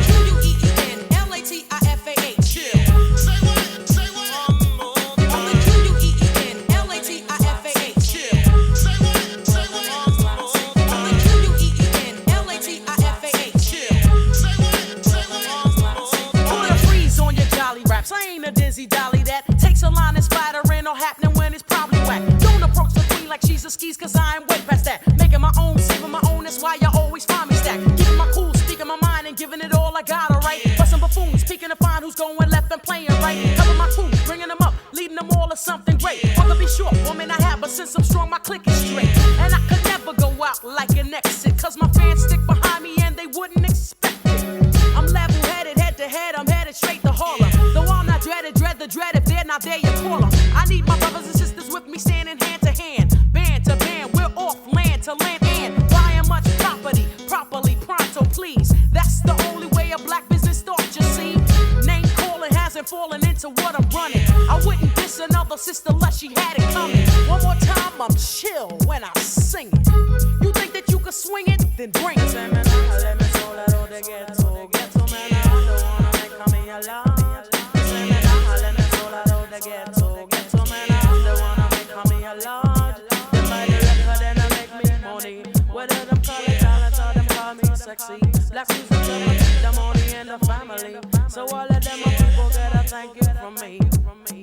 Q-U-E-E-N-L-A-T-I-F-A-H. Chill. Say what? Say what? Q-U-E-E-N-L-A-T-I-F-A-H. Chill. Say what? Say what? Q-U-E-E-N-L-A-T-I-F-A-H. Chill. Say what? Say what? Put a freeze on your jolly raps. I ain't a dizzy dolly that takes a line and splattering or happening when it's probably whack. Don't approach the queen like she's a skis, cause I ain't way past that. Making my own, saving my own, that's why you always find me stacked. Keeping my cool, speaking my mind, and giving it all I got, alright? But some buffoons, speaking to find who's going left and playing right. Covering my crew, bringing them up, leading them all to something great. Want to be short, woman I have, but since I'm strong, my clique is straight. And I could never go out like an exit, cause my fans stick behind me and they wouldn't expect it. I'm level-headed, head to head, I'm headed straight to Harlem. Though I'm not dreaded, dread the dread, if they're not there, you call them. I need my brothers and sisters with me standing hand to hand. Band to band, we're off land to land and buying much property, properly, pronto, please. That's the only way a black business starts, you see. Name calling hasn't fallen into what I'm running. I wouldn't diss another sister unless she had it coming. One more time, I'm chill when I sing it. You think that you can swing it? Then bring it. Sexy. Black music, the money and the family. So all of them people get a thank you from me.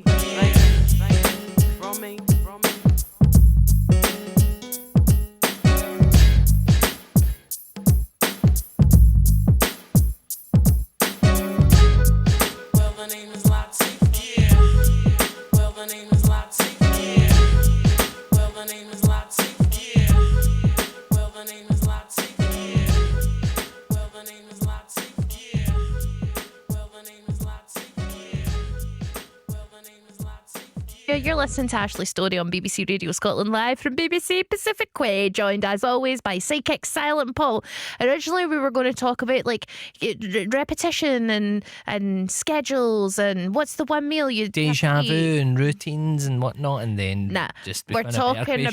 Thank you, from me. Well, the name is Latifah. Yeah. Well, the name is Latifah. Yeah. Well, the name is Latifah. Yeah. Well, the name is Latifah. You're listening to Ashley Story on BBC Radio Scotland live from BBC Pacific Quay, joined as always by Psychic Silent Paul. Originally we were going to talk about like repetition and schedules and what's the one meal you Deja vu and routines and whatnot, and then just we're talking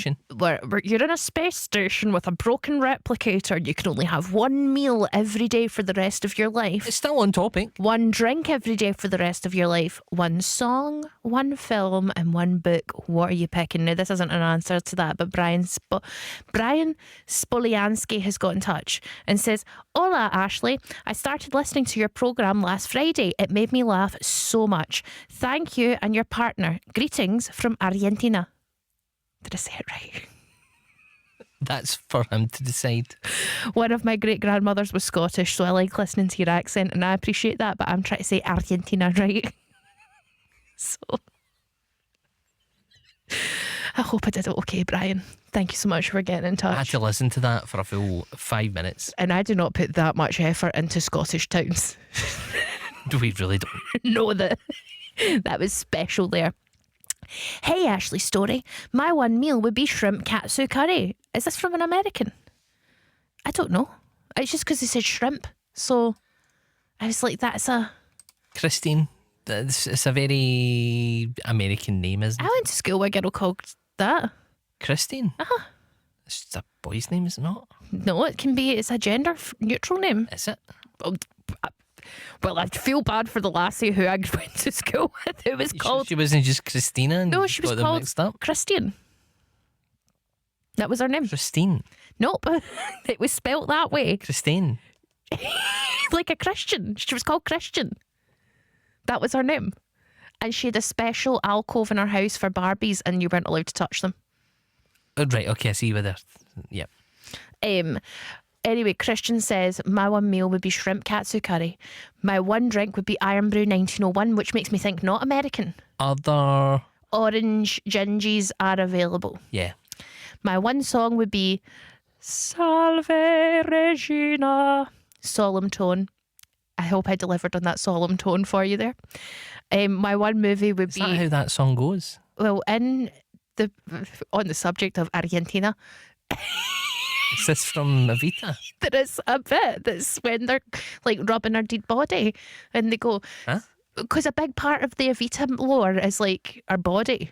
you're in a space station with a broken replicator. You can only have one meal every day for the rest of your life. It's still on topic. One drink every day for the rest of your life. One song, one film, and one book. What are you picking? Now, this isn't an answer to that, but Brian Spoliansky has got in touch and says, Hola, Ashley. I started listening to your programme last Friday. It made me laugh so much. Thank you and your partner. Greetings from Argentina. Did I say it right? That's for him to decide. One of my great-grandmothers was Scottish, so I like listening to your accent, and I appreciate that, but I'm trying to say Argentina right. So I hope I did it okay, Brian. Thank you so much for getting in I had touch. to listen to that for a full 5 minutes. And I do not put that much effort into Scottish towns. We really don't. Know that was special there. Hey, Ashley Story. My one meal would be shrimp katsu curry. Is this from an American? I don't know. It's just because they said shrimp. So I was like, that's a... Christine. It's a very American name, isn't I it? went to school with a girl called that. Christine? It's just a boy's name, is it not? No, it can be. It's a gender neutral name. Is it? Well, I feel bad for the lassie who I went to school with. Who was You sure called... she wasn't just Christina and No, she was got them called mixed up? Christian. That was her name. Christine. Nope. It was spelt that way. Christine. Like a Christian. She was called Christian. That was her name. And she had a special alcove in her house for Barbies, and you weren't allowed to touch them. Oh, right, okay, I see where they're... Yep. Anyway, Christian says, my one meal would be shrimp katsu curry. My one drink would be Iron Brew 1901, which makes me think not American. Other... Orange gingies are available. Yeah. My one song would be Salve Regina. Solemn tone. I hope I delivered on that solemn tone for you there. My one movie would Is be... that how that song goes? Well, on the subject of Argentina, Is this from Evita? there is a bit that's when they're like rubbing her dead body and they go, Huh? because a big part of the Evita lore is like her body.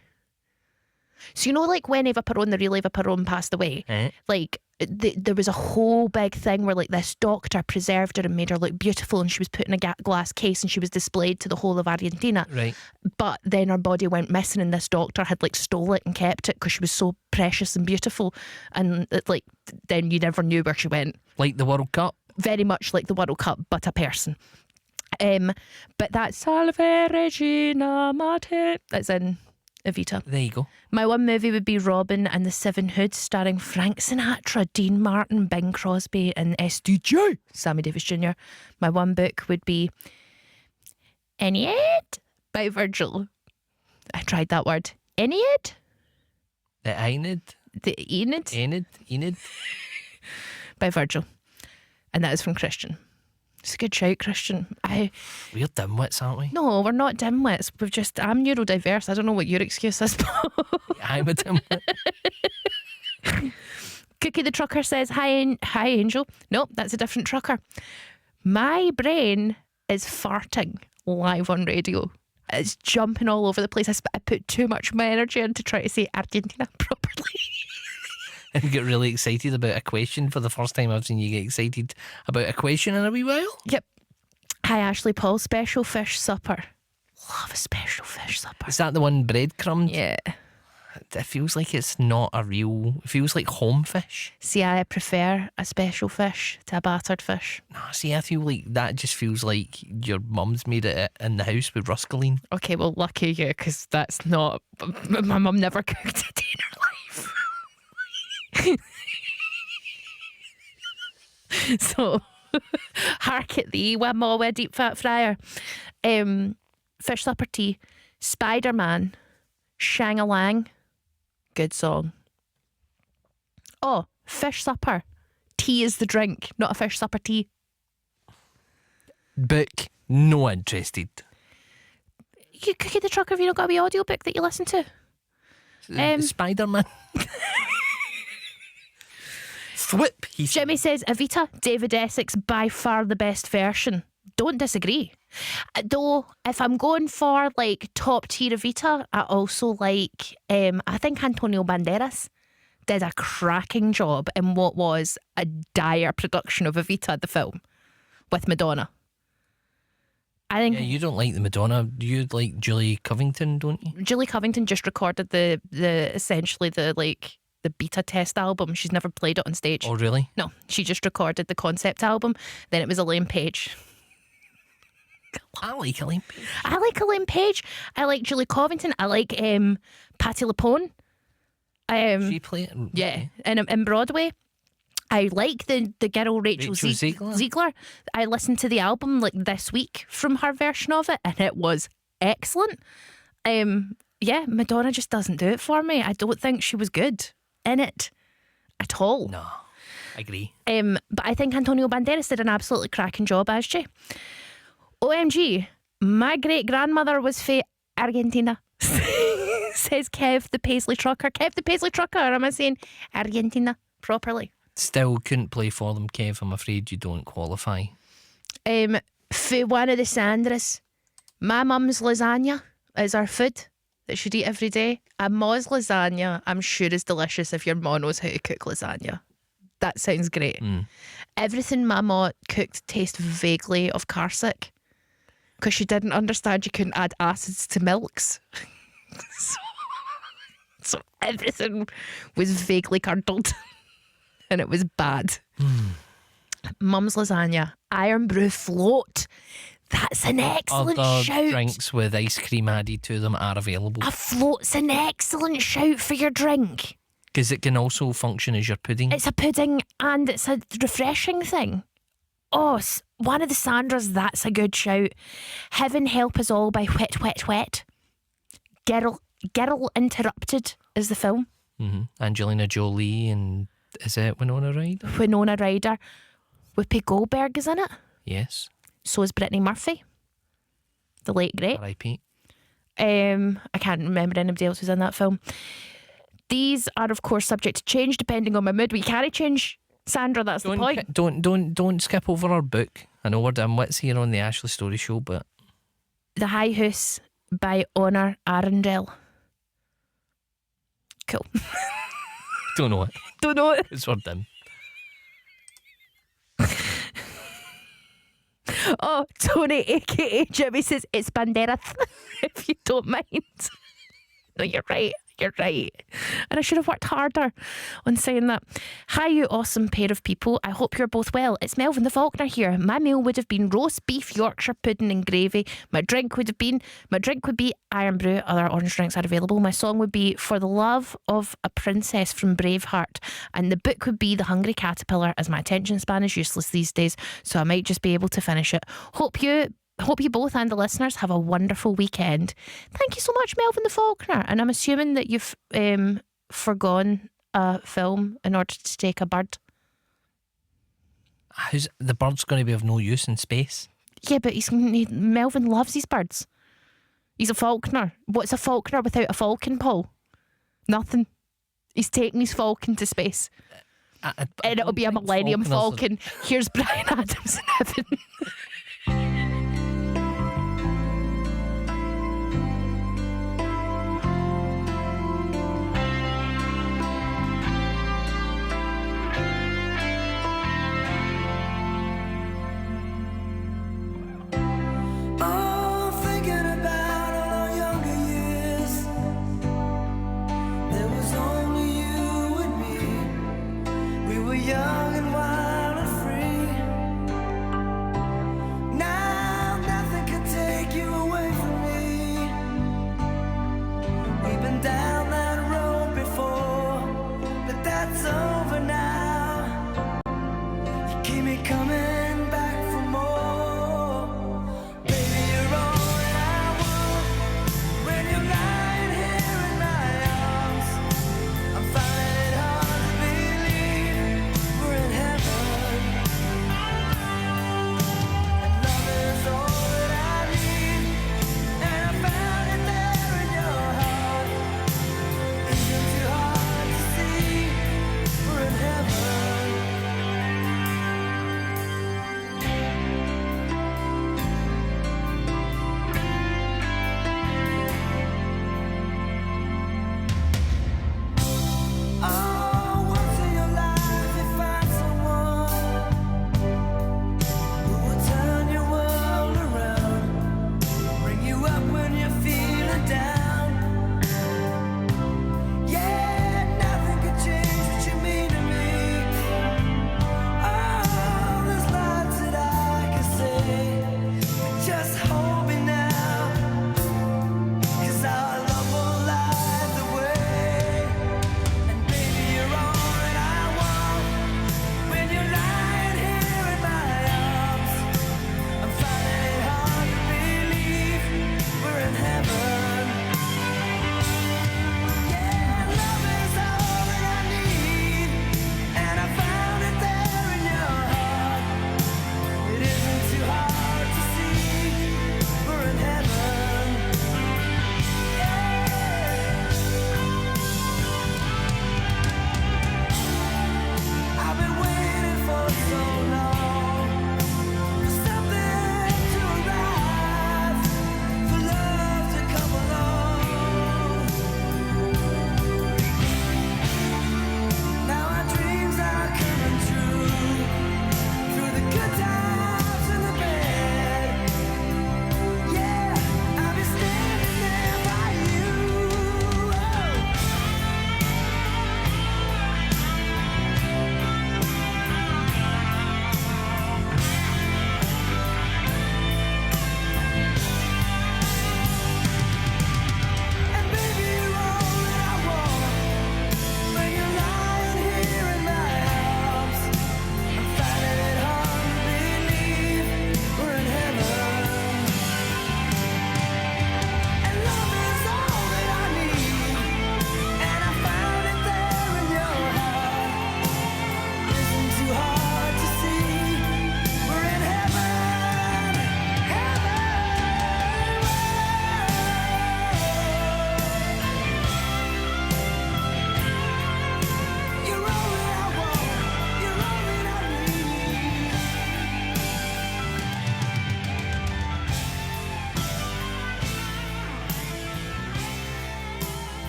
So you know, like when Eva Perón, the real Eva Perón, passed away, Eh? like there was a whole big thing where like this doctor preserved her and made her look beautiful, and she was put in a glass case and she was displayed to the whole of Argentina. Right. But then her body went missing, and this doctor had like stole it and kept it because she was so precious and beautiful, and like then you never knew where she went. Like the World Cup? Very much like the World Cup, but a person. But that Salve Regina Mate, that's in Evita. There you go. My one movie would be Robin and the Seven Hoods, starring Frank Sinatra, Dean Martin, Bing Crosby, and SDJ, Sammy Davis Jr. My one book would be Aeneid by Virgil. I tried that word. Aeneid? The Aenid? The Aeneid Enid? by Virgil. And that is from Christian. It's a good shout, Christian. We're dimwits, aren't we? No, we're not dimwits. I'm neurodiverse. I don't know what your excuse is. I'm a dimwit. Cookie the Trucker says, hi Angel. Nope, that's a different trucker. My brain is farting live on radio. It's jumping all over the place. I put too much of my energy into trying to say Argentina properly. And get really excited about a question for the first time I've seen you get excited about a question in a wee while. Yep. Hi Ashley Paul, special fish supper. Love a special fish supper. Is that the one breadcrumbed? Yeah. It feels like it's not a real... It feels like home fish. See, I prefer a special fish to a battered fish. No, see, I feel like that just feels like your mum's made it in the house with Ruscaline. Okay, well, lucky you, because that's not... My mum never cooked a day in her life. So, hark at thee, wa maw, wa deep fat fryer. Fish supper tea, Spider-Man, Shang-a-Lang, good song. Oh, fish supper, tea is the drink, not a fish supper tea. Book, no interested. You Cookie the Trucker, have you not got a wee audiobook that you listen to? Spider-Man. Thwip, he said. Jimmy says Evita, David Essex, by far the best version. Don't disagree. Though, if I'm going for like top tier Evita, I also like, I think Antonio Banderas did a cracking job in what was a dire production of Evita, the film, with Madonna. I think Yeah, you don't like the Madonna. You like Julie Covington, don't you? Julie Covington just recorded the essentially the beta test album. She's never played it on stage. Oh, really? No, she just recorded the concept album. Then it was Elaine Page. I like Elaine Page. I like Elaine Page. I like Julie Covington. I like Patti LuPone. She played it? Yeah, and in Broadway. I like the girl Rachel Ziegler? Ziegler. I listened to the album like this week from her version of it, and it was excellent. Yeah, Madonna just doesn't do it for me. I don't think she was good in it at all. No, I agree. But I think Antonio Banderas did an absolutely cracking job as Jay. OMG, my great grandmother was from Argentina. Says Kev the Paisley Trucker. Kev the Paisley Trucker, am I saying Argentina properly? Still couldn't play for them, Kev. I'm afraid you don't qualify. For one of the Sandras, my mum's lasagna is our food that she'd eat every day. A ma's lasagna, I'm sure, is delicious if your ma knows how to cook lasagna. That sounds great. Everything my ma cooked tastes vaguely of Carsick because she didn't understand you couldn't add acids to milks. So everything was vaguely curdled. And it was bad. Mum's lasagna, Iron Brew float. That's an excellent Other shout. drinks with ice cream added to them are available. A float's an excellent shout for your drink. Because it can also function as your pudding. It's a pudding and it's a refreshing thing. Oh, one of the Sandras, that's a good shout. Heaven Help Us All by Wet Wet Wet. Girl Interrupted is the film. Angelina Jolie and is it Winona Ryder? Winona Ryder. Whoopi Goldberg is in it. Yes. So is Brittany Murphy. The late great. R.I.P. I can't remember anybody else who's in that film. These are of course subject to change depending on my mood. We can't change, Sandra, that's the point. Don't skip over our book. I know we're doing wits here on the Ashley Story Show, but The High House by Honor Arundel. Cool. don't know it. Don't know it. It's for them. Oh, Tony aka Jimmy says it's Banderas if you don't mind. No, you're right. You're right. And I should have worked harder on saying that. Hi, you awesome pair of people. I hope you're both well. It's Melvin the Faulkner here. My meal would have been roast beef, Yorkshire pudding and gravy. My drink would be Iron Brew. Other orange drinks are available. My song would be For the Love of a Princess from Braveheart. And the book would be The Hungry Caterpillar, as my attention span is useless these days, so I might just be able to finish it. Hope you both and the listeners have a wonderful weekend. Thank you so much, Melvin the Faulkner. And I'm assuming that you've forgone a film in order to take a bird. How's the bird's going to be of no use in space? Yeah, but Melvin loves his birds. He's a Faulkner. What's a Faulkner without a falcon, Paul? Nothing. He's taking his falcon to space. And it'll be a Millennium Falcon. Here's Brian Adams in heaven. Oh, thinking about all our younger years. There was only you and me. We were young and wild and free.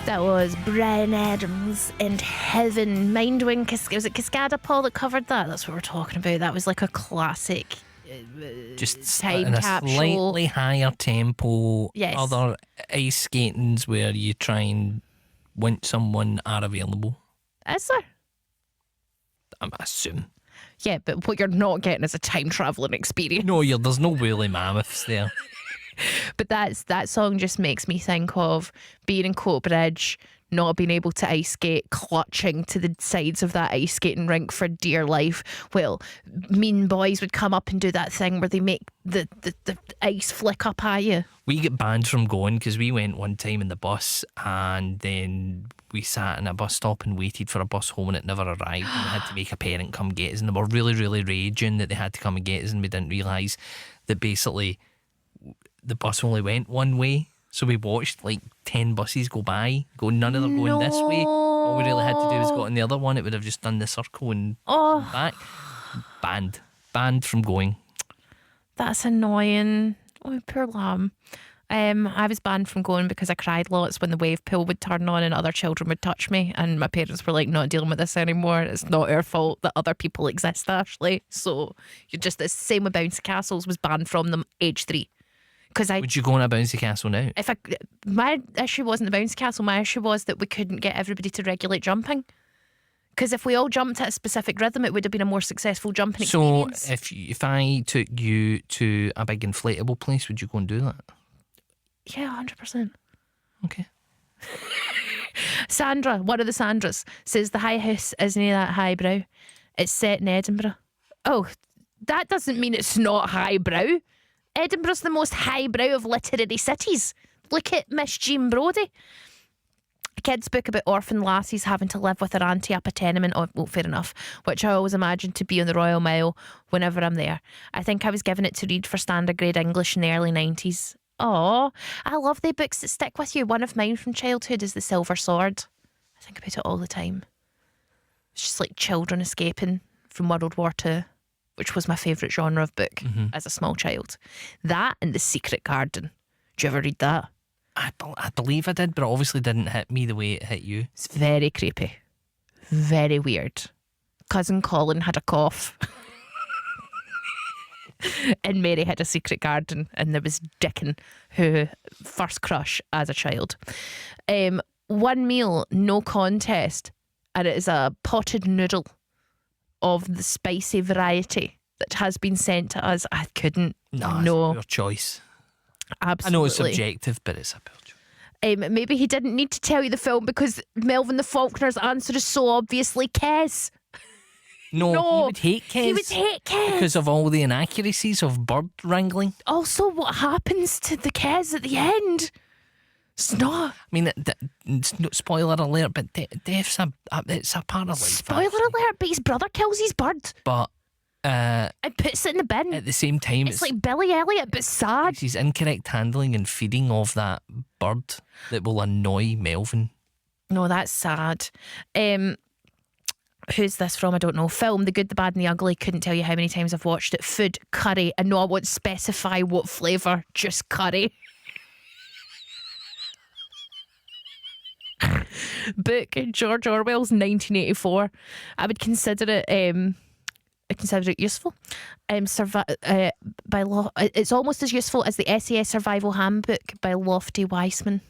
That was Bryan Adams and Heaven. Mind when was it Cascada Paul that covered that? That's what we're talking about. That was like a classic. Just Time in a capsule. slightly higher tempo. Yes. Other ice skatings where you try and want someone are available. Is there? I assume. Yeah, but what you're not getting is a time traveling experience. No, there's no woolly mammoths there. But that song just makes me think of being in Coatbridge, not being able to ice skate, clutching to the sides of that ice skating rink for dear life. Well, mean boys would come up and do that thing where they make the ice flick up at you. We get banned from going because we went one time in the bus and then we sat in a bus stop and waited for a bus home and it never arrived and we had to make a parent come get us and they were really, really raging that they had to come and get us and we didn't realise that basically the bus only went one way. So we watched like 10 buses go by, none of them going this way. All we really had to do was go on the other one. It would have just done the circle and back. Banned from going. That's annoying. Oh, poor lamb. I was banned from going because I cried lots when the wave pool would turn on and other children would touch me. And my parents were like, not dealing with this anymore. It's not our fault that other people exist, Ashley. So you're just the same with bouncy castles, was banned from them age 3. Would you go on a bouncy castle now? My issue wasn't the bouncy castle. My issue was that we couldn't get everybody to regulate jumping. Because if we all jumped at a specific rhythm, it would have been a more successful jumping experience. So if I took you to a big inflatable place, would you go and do that? Yeah, 100%. Okay. Sandra, one of the Sandras, says the High House isn't that highbrow. It's set in Edinburgh. Oh, that doesn't mean it's not highbrow. Edinburgh's the most highbrow of literary cities. Look at Miss Jean Brodie. A kid's book about orphan lassies having to live with their auntie up a tenement. Oh, well, fair enough. Which I always imagined to be on the Royal Mile whenever I'm there. I think I was given it to read for standard grade English in the early 90s. Oh, I love the books that stick with you. One of mine from childhood is The Silver Sword. I think about it all the time. It's just like children escaping from World War II, which was my favourite genre of book as a small child. That and The Secret Garden. Did you ever read that? I believe I did, but it obviously didn't hit me the way it hit you. It's very creepy. Very weird. Cousin Colin had a cough. And Mary had a secret garden, and there was Dickon, who first crush as a child. One meal, no contest, and it is a potted noodle of the spicy variety that has been sent to us. I couldn't. No, No, it's your choice. absolutely. I know it's subjective, but it's a pure choice. Maybe he didn't need to tell you the film because Melvin the Falconer's answer is so obviously Kes. No, No, he would hate Kes. He would hate Kes. Because of all the inaccuracies of bird wrangling. Also, what happens to the Kes at the end? It's not. I mean, it's no spoiler alert, but death's it's a part of life. Spoiler actually. alert, but his brother kills his bird But and puts it in the bin. at the same time, It's like Billy Elliot, but sad. it's his incorrect handling and feeding of that bird that will annoy Melvin. No, that's sad. Who's this from? I don't know. Film The Good, the Bad and the Ugly. Couldn't tell you how many times I've watched it. Food, curry. And no, I won't specify what flavour. Just curry. Book, George Orwell's 1984. I would consider it useful. By law, it's almost as useful as the SAS Survival Handbook by Lofty Weissman.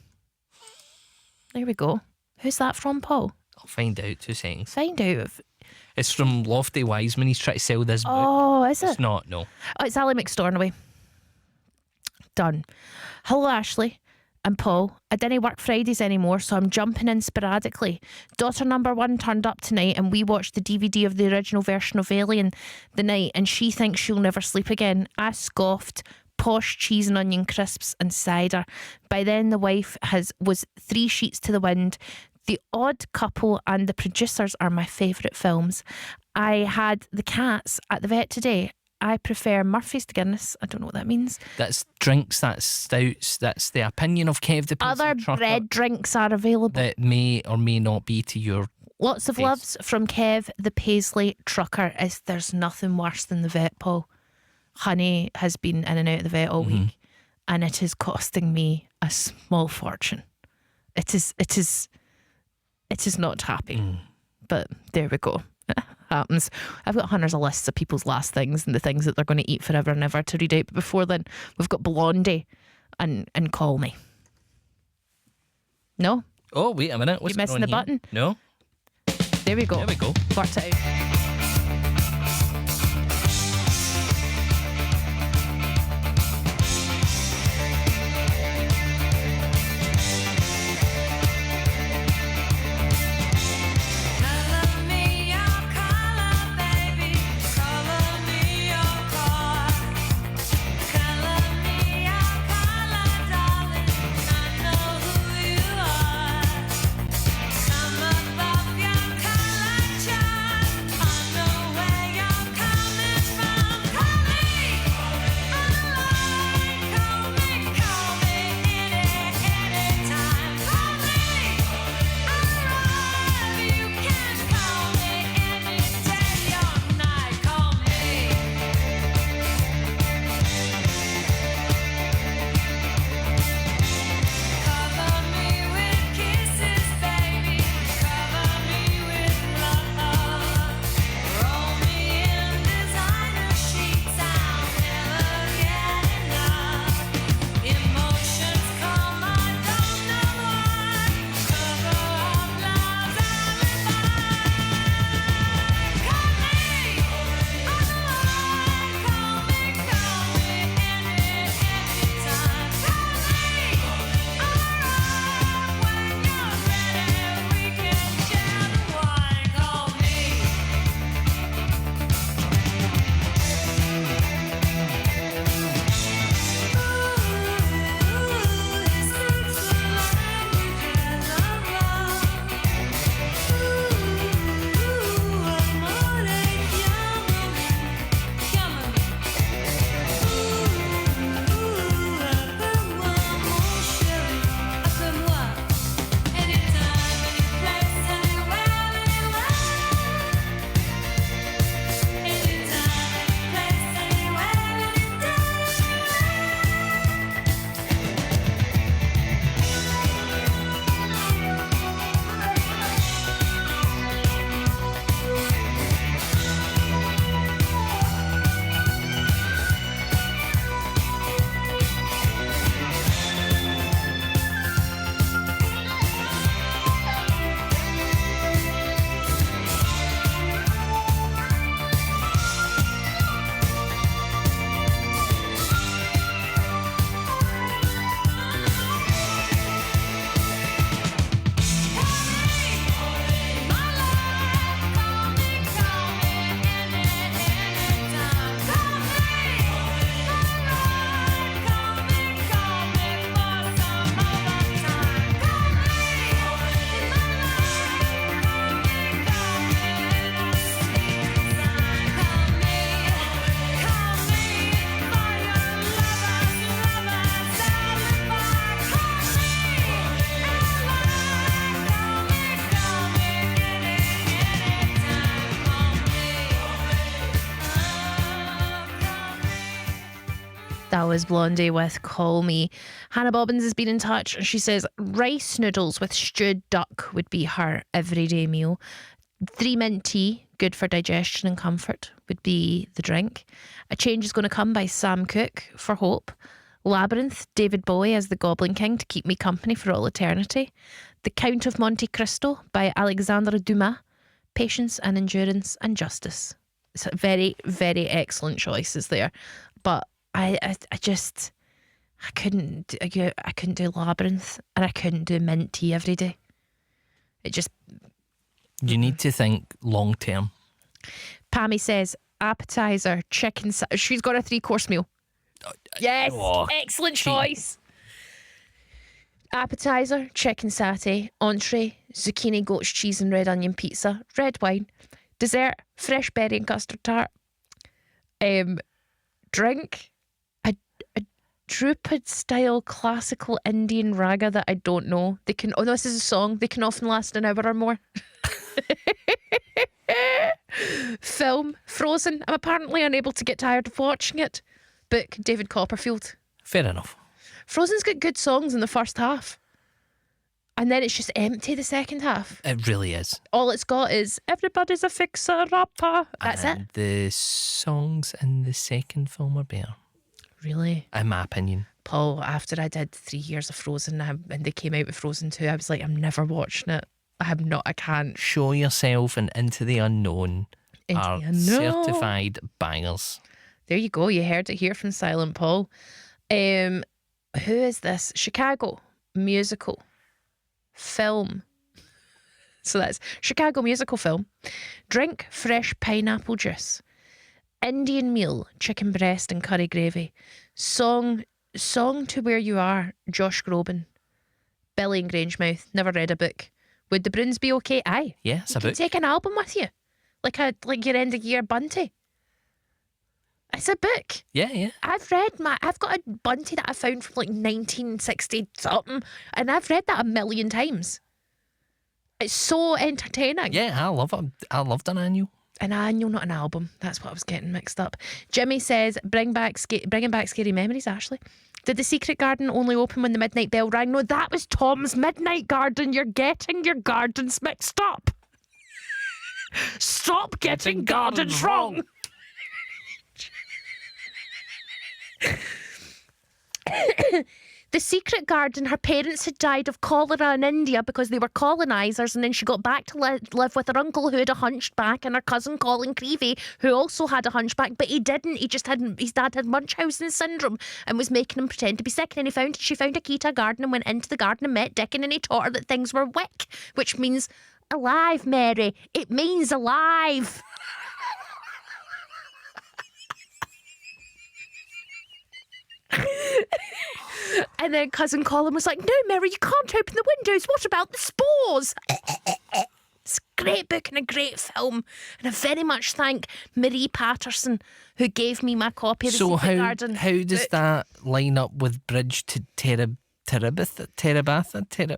There we go. Who's that from, Paul? I'll find out 2 seconds. Find out. It's from Lofty Wiseman. He's trying to sell this book. Oh, is it? It's not, no. Oh, it's Ali McStornoway. Done. Hello, Ashley and Paul. I didn't work Fridays anymore, so I'm jumping in sporadically. Daughter number 1 turned up tonight and we watched the DVD of the original version of Alien the night, and she thinks she'll never sleep again. I scoffed. Posh cheese and onion crisps and cider. By then the wife was 3 sheets to the wind. The Odd Couple and The Producers are my favourite films. I had the cats at the vet today. I prefer Murphy's to Guinness. I don't know what that means. That's drinks, that's stouts, that's the opinion of Kev the Paisley Other Trucker bread drinks are available. that may or may not be to your Lots of taste. loves from Kev the Paisley Trucker. There's nothing worse than the vet, Paul. Honey has been in and out of the vet all week, and it is costing me a small fortune. It is not happy. But there we go. Happens. I've got hundreds of lists of people's last things and the things that they're going to eat forever and ever to read out. But before then, we've got Blondie and Call Me. No? Oh, wait a minute. What's You're missing going on the here? button. No. There we go. There we go. Blurt it out. Color me your color, baby. Color me your car. Color me your color, darling. I know who you are. Come above your color chart. I know where you're coming from. Call me online. Call me anytime. Call me arrive. You can call me any day or night. Call me. Cover me with kisses, baby. Cover me with love. Roll me in designer sheets. I'll never get enough. Emotions come, I don't know why. Cover up love's alibi. Call me online. Call me anytime. Call me around when you're ready. We can share the wine. Call me. That was Blondie with Call Me. Hannah Bobbins has been in touch and she says rice noodles with stewed duck would be her everyday meal. 3 mint tea, good for digestion and comfort, would be the drink. A Change Is Going to Come by Sam Cooke for Hope. Labyrinth, David Bowie as the Goblin King to keep me company for all eternity. The Count of Monte Cristo by Alexandre Dumas. Patience and Endurance and Justice. It's a very, very excellent choices there. But I couldn't do Labyrinth and I couldn't do mint tea every day. It just... You need to think long term. Pammy says appetizer, chicken. She's got a 3-course meal. Yes, Oh, excellent choice. Appetizer, chicken satay. Entree, zucchini, goat's cheese and red onion pizza. Red wine. Dessert, fresh berry and custard tart. Drink, a Drupad style classical Indian raga that I don't know. They can. Oh, no, this is a song. They can often last an hour or more. Film, Frozen. I'm apparently unable to get tired of watching it. Book, David Copperfield. Fair enough. Frozen's got good songs in the first half. And then it's just empty the second half. It really is. All it's got is everybody's a fixer-upper. That's and it. The songs in the second film are better, Really? in my opinion. Paul, after I did 3 years of Frozen and they came out with Frozen 2, I was like, I'm never watching it. I can't. Show Yourself and Into the Unknown Into are the Unknown. certified bangers. There you go. You heard it here from Silent Paul. Who is this? Chicago musical film. So that's Chicago musical film. Drink fresh pineapple juice. Indian meal, chicken breast and curry gravy. Song to Where You Are, Josh Groban. Billy and Grangemouth. Never read a book. Would the Bruins be okay? Aye. Yeah, it's You a can book. take an album with you, like your end of year bunty. It's a book. Yeah. I've got a bunty that I found from like 1960 something, and I've read that a million times. It's so entertaining. Yeah, I love it. I loved an annual. An annual, not an album. That's what I was getting mixed up. Jimmy says, bringing back scary memories, Ashley. Did the secret garden only open when the midnight bell rang? No, that was Tom's midnight garden. You're getting your gardens mixed up. Stop getting gardens wrong. The secret garden, her parents had died of cholera in India because they were colonisers, and then she got back to live with her uncle who had a hunchback and her cousin Colin Creevy who also had a hunchback, but he didn't. He just hadn't. His dad had Munchausen syndrome and was making him pretend to be sick. And then she found a key to a garden and went into the garden and met Dickon, and he taught her that things were wick, which means alive, Mary. It means alive. And then cousin Colin was like, no, Mary, you can't open the windows. What about the spores? It's a great book and a great film. And I very much thank Marie Patterson, who gave me my copy of The Secret Garden. How does that line up with Bridge to Terabitha?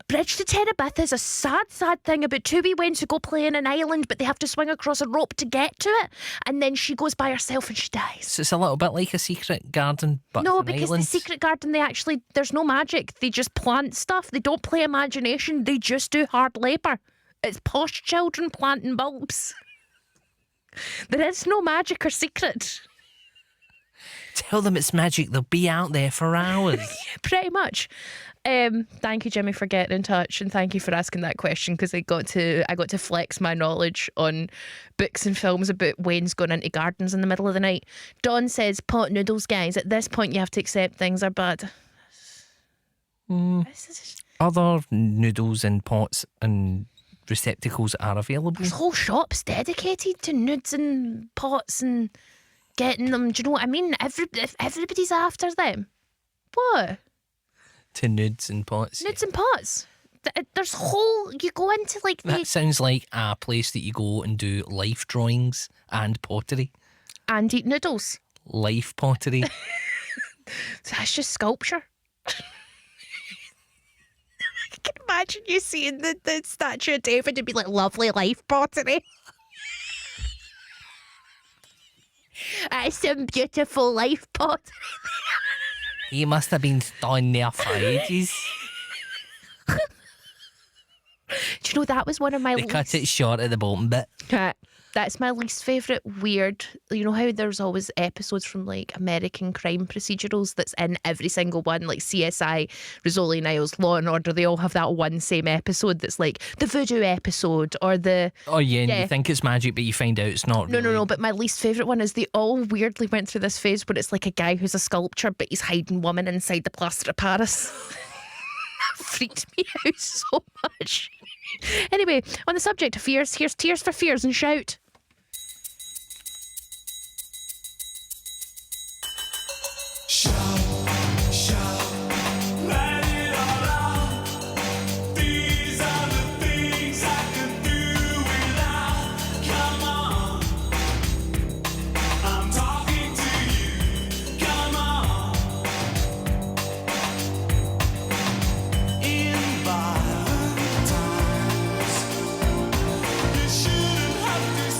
Bridge to Terabitha is a sad, sad thing about two wee wens who go play in an island, but they have to swing across a rope to get to it. And then she goes by herself and she dies. So it's a little bit like a secret garden, but No, an because island. the secret garden, there's no magic. They just plant stuff. They don't play imagination. They just do hard labour. It's posh children planting bulbs. There is no magic or secret. Tell them it's magic. They'll be out there for hours. Pretty much. Thank you, Jimmy, for getting in touch, and thank you for asking that question, because I got to flex my knowledge on books and films about Wayne's going into gardens in the middle of the night. Dawn says, pot noodles, guys. At this point, you have to accept things are bad. This is- Other noodles and pots and receptacles are available. There's whole shops dedicated to nudes and pots and getting them. Do you know what I mean? Everybody's after them. What? To nudes and pots. Nudes and pots. There's whole. You go into like the. That sounds like a place that you go and do life drawings and pottery. And eat noodles. Life pottery. That's just sculpture. I can imagine you seeing the statue of David and be like, lovely life pottery. That's some beautiful life pottery. He must have been down there for ages. Do you know that was one of my They cut it short at the bottom bit. That's my least favourite weird. You know how there's always episodes from like American crime procedurals that's in every single one, like CSI, Rizzoli Niles, Law and Order. They all have that one same episode that's like the voodoo episode or the. Oh yeah, and Yeah. you think it's magic, but you find out it's not. No, really. no. But my least favourite one is they all weirdly went through this phase where it's like a guy who's a sculptor, but he's hiding women inside the plaster of Paris. Freaked me out so much. Anyway, on the subject of fears, here's Tears for Fears and Shout. You shouldn't have to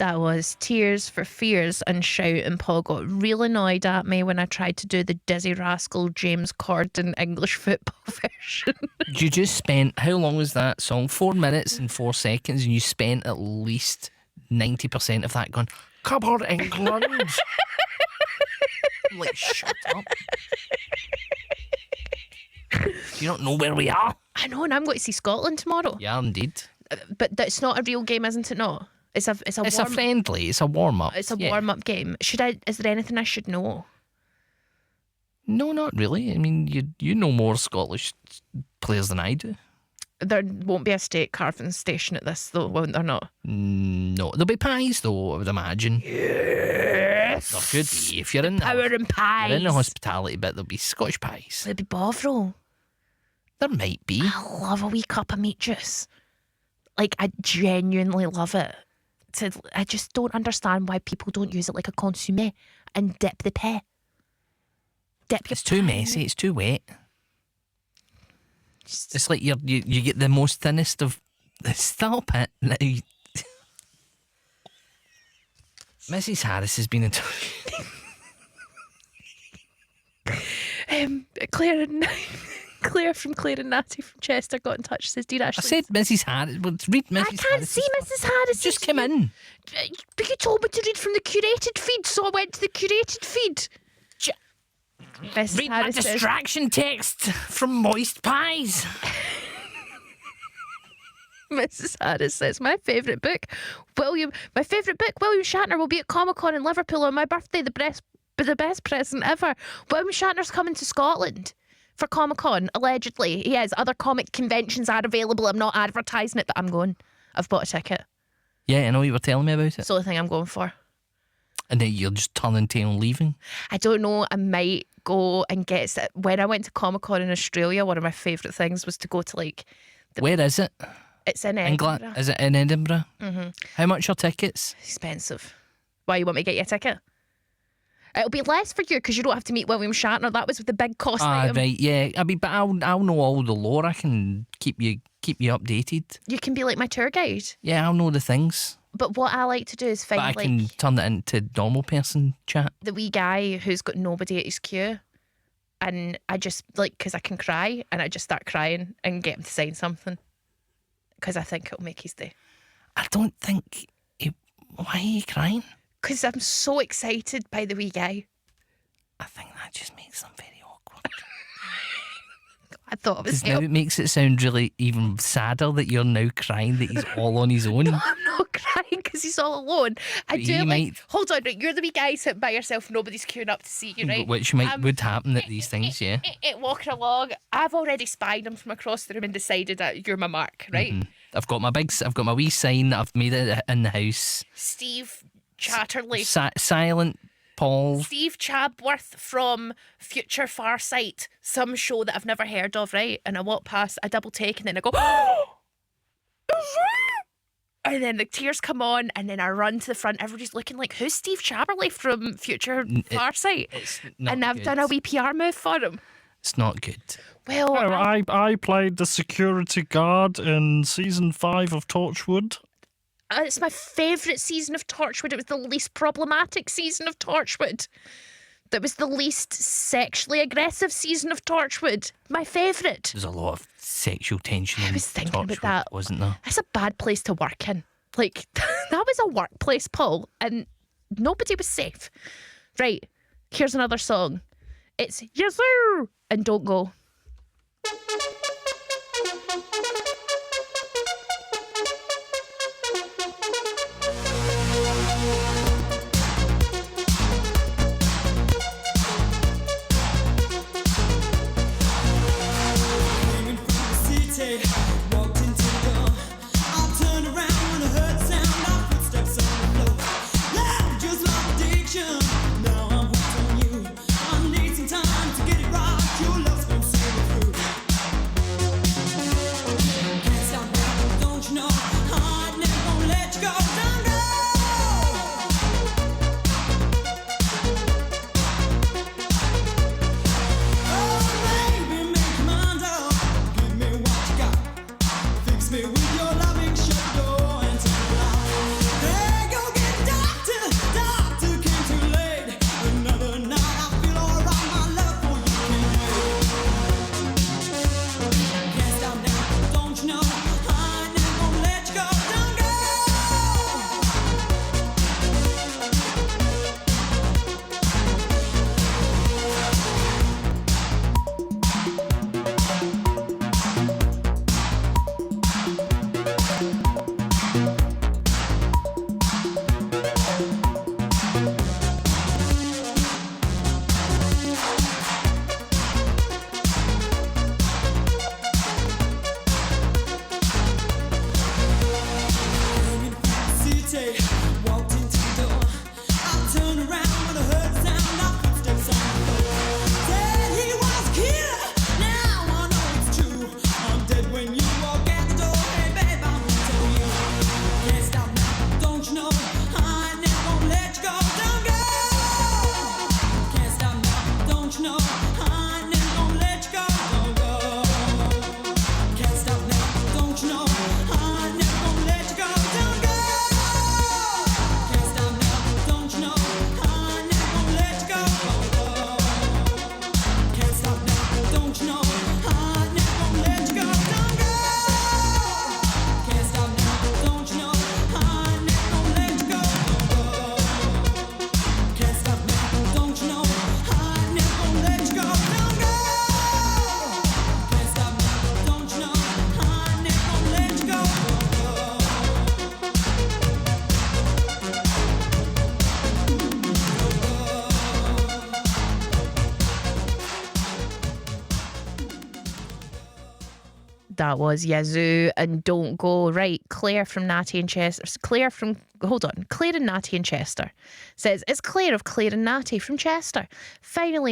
That was Tears for Fears and Shout, and Paul got real annoyed at me when I tried to do the Dizzy Rascal James Corden English football version. You just spent, how long was that song? 4 minutes and 4 seconds, and you spent at least 90% of that going, come on, England. I'm like, shut up. Do you not know where we are? I know, and I'm going to see Scotland tomorrow. Yeah, indeed. But that's not a real game, isn't it? No. It's a friendly, it's a warm-up. It's a warm-up game. Is there anything I should know? No, not really. I mean, you know more Scottish players than I do. There won't be a steak carving station at this, though, won't there not? No, there'll be pies, though, I would imagine. Yes! There could be. If you're in Power and pies. You're in the hospitality bit, there'll be Scottish pies. There'll be Bovril. There might be. I love a wee cup of meat juice. Like, I genuinely love it. I just don't understand why people don't use it like a consommé and dip the pie. It's too messy, it's too wet. It's like you get the most thinnest of... Stop it now. Mrs. Harris has been in touch. Claire from Claire and Natty from Chester got in touch. Says, "Dear Ashley." I said Mrs. Harris. Well, read Mrs. Harris. I can't see Mrs. Harris. Just come in. But you told me to read from the curated feed, so I went to the curated feed. Mrs. Read Harris my distraction text from Moist Pies. Mrs. Harris says, my favourite book, William Shatner will be at Comic-Con in Liverpool on my birthday, the best present ever. William Shatner's coming to Scotland for Comic-Con, allegedly. He is. Other comic conventions are available. I'm not advertising it, but I'm going. I've bought a ticket. Yeah, I know you were telling me about it. It's the only thing I'm going for. And then you're just turning tail and leaving? I don't know. I might go and get... When I went to Comic-Con in Australia, one of my favourite things was to go to, like... Where is it? It's in Edinburgh. Is it in Edinburgh? Mm-hmm. How much are tickets? Expensive. Why, you want me to get you a ticket? It'll be less for you because you don't have to meet William Shatner. That was with the big cost item. Right, yeah. But I'll know all the lore. I can keep you updated. You can be like my tour guide. Yeah, I'll know the things. But what I like to do is find But I can turn it into normal person chat. The wee guy who's got nobody at his queue, and I just because I can cry, and I just start crying and get him to sign something because I think it'll make his day. I don't think. Why are you crying? Because I'm so excited by the wee guy. I think that just makes them very awkward. I thought it was now it makes it sound really even sadder that you're now crying that he's all on his own. No, I'm not crying because he's all alone. Hold on, right? You're the wee guy sitting by yourself, nobody's queuing up to see you, right? Which would happen at these things, yeah. Walking along, I've already spied him from across the room and decided that you're my mark, right? Mm-hmm. I've got my wee sign that I've made it in the house. Steve Chatterley. Silent Paul. Steve Chabworth from Future Far Sight, some show that I've never heard of, right? And I walk past, I double take, and then I go, and then the tears come on, and then I run to the front. Everybody's looking like, who's Steve Chatterley from Future Far Sight? And I've done a wee PR move for him. It's not good. Well, I played the security guard in season 5 of Torchwood. It's my favourite season of Torchwood. It was the least problematic season of Torchwood. That was the least sexually aggressive season of Torchwood. My favourite. There's a lot of sexual tension. I was thinking about that. Wasn't there? That's a bad place to work in. Like, that was a workplace, Paul, and nobody was safe. Right, here's another song. It's Yes Sir and Don't Go. that was Yazoo and Don't Go. Right, Claire from Natty and Chester. Claire and Natty and Chester says, it's Claire of Claire and Natty from Chester. Finally,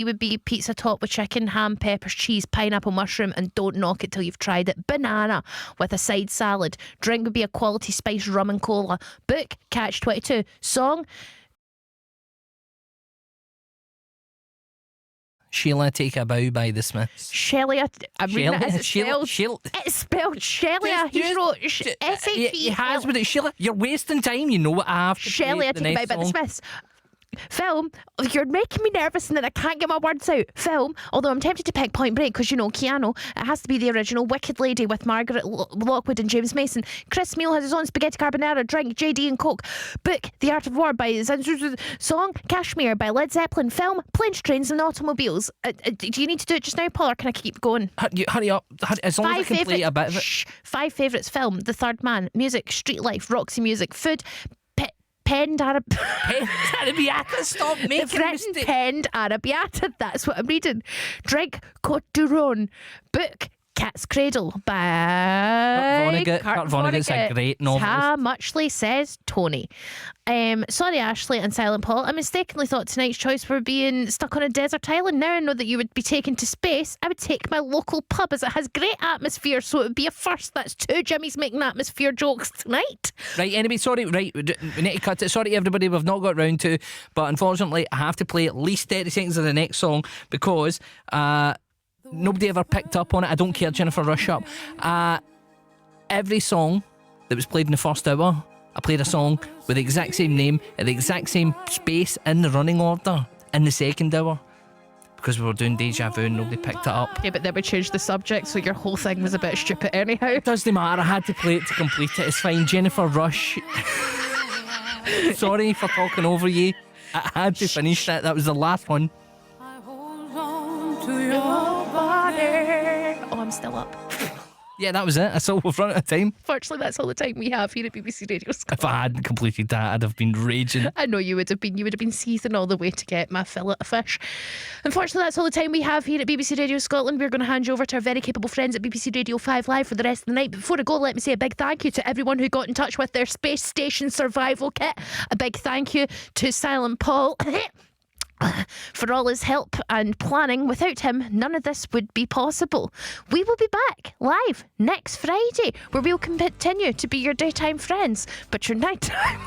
it would be pizza top with chicken, ham, peppers, cheese, pineapple, mushroom, and don't knock it till you've tried it. Banana with a side salad. Drink would be a quality spiced rum and cola. Book, Catch 22. Song, Sheila, Take a Bow by the Smiths. Shelia. I'm reading it as it's spelled. Sheila. It's spelled Shelia. He wrote S-H-E. He has with it. Sheila, you're wasting time. You know what I have to Shelia, play the Take a next Bow by the song. Smiths. Film, you're making me nervous and then I can't get my words out. Film, although I'm tempted to pick Point Break because, you know, Keanu, it has to be the original. Wicked Lady with Margaret Lockwood and James Mason. Chris Meal has his own spaghetti carbonara. Drink, JD and Coke. Book, The Art of War by Zanzuzu. Song, Kashmir by Led Zeppelin. Film, Planes, Trains and Automobiles. Do you need to do it just now, Paul, or can I keep going? Hurry up. As long as I can play a bit of it. Five favourites. Film, The Third Man. Music, Street Life, Roxy Music. Food, Penned Arabiata, stop making mistakes. Penned Arabiata, that's what I'm reading. Drink, Côte du Rhône. Book, Cat's Cradle by Kurt Vonnegut's a great novelist. Ta Muchley, says Tony. Sorry, Ashley and Silent Paul. I mistakenly thought tonight's choice were being stuck on a desert island. Now I know that you would be taken to space. I would take my local pub as it has great atmosphere, so it would be a first. That's two Jimmys making atmosphere jokes tonight. Right, anyway, sorry, right, we need to cut it. Sorry, everybody, we've not got round to, but unfortunately, I have to play at least 30 seconds of the next song because nobody ever picked up on it. I don't care, Jennifer Rush Up. Every song that was played in the first hour, I played a song with the exact same name at the exact same space in the running order in the second hour because we were doing Deja Vu and nobody picked it up. Yeah, but then we changed the subject, so your whole thing was a bit stupid anyhow. Doesn't matter, I had to play it to complete it. It's fine. Jennifer Rush. Sorry for talking over you. I had to finish that. That was the last one. I hold on to your Body. Oh, I'm still up. Yeah, that was it. That's all. We've run out of time. Fortunately, that's all the time we have here at BBC Radio Scotland. If I hadn't completed that, I'd have been raging. I know you would have been. You would have been seething all the way to get my fillet of fish. Unfortunately, that's all the time we have here at BBC Radio Scotland. We're going to hand you over to our very capable friends at BBC Radio 5 Live for the rest of the night. But before I go, let me say a big thank you to everyone who got in touch with their space station survival kit. A big thank you to Silent Paul for all his help and planning. Without him, none of this would be possible. We will be back live next Friday, where we'll continue to be your daytime friends, but your nighttime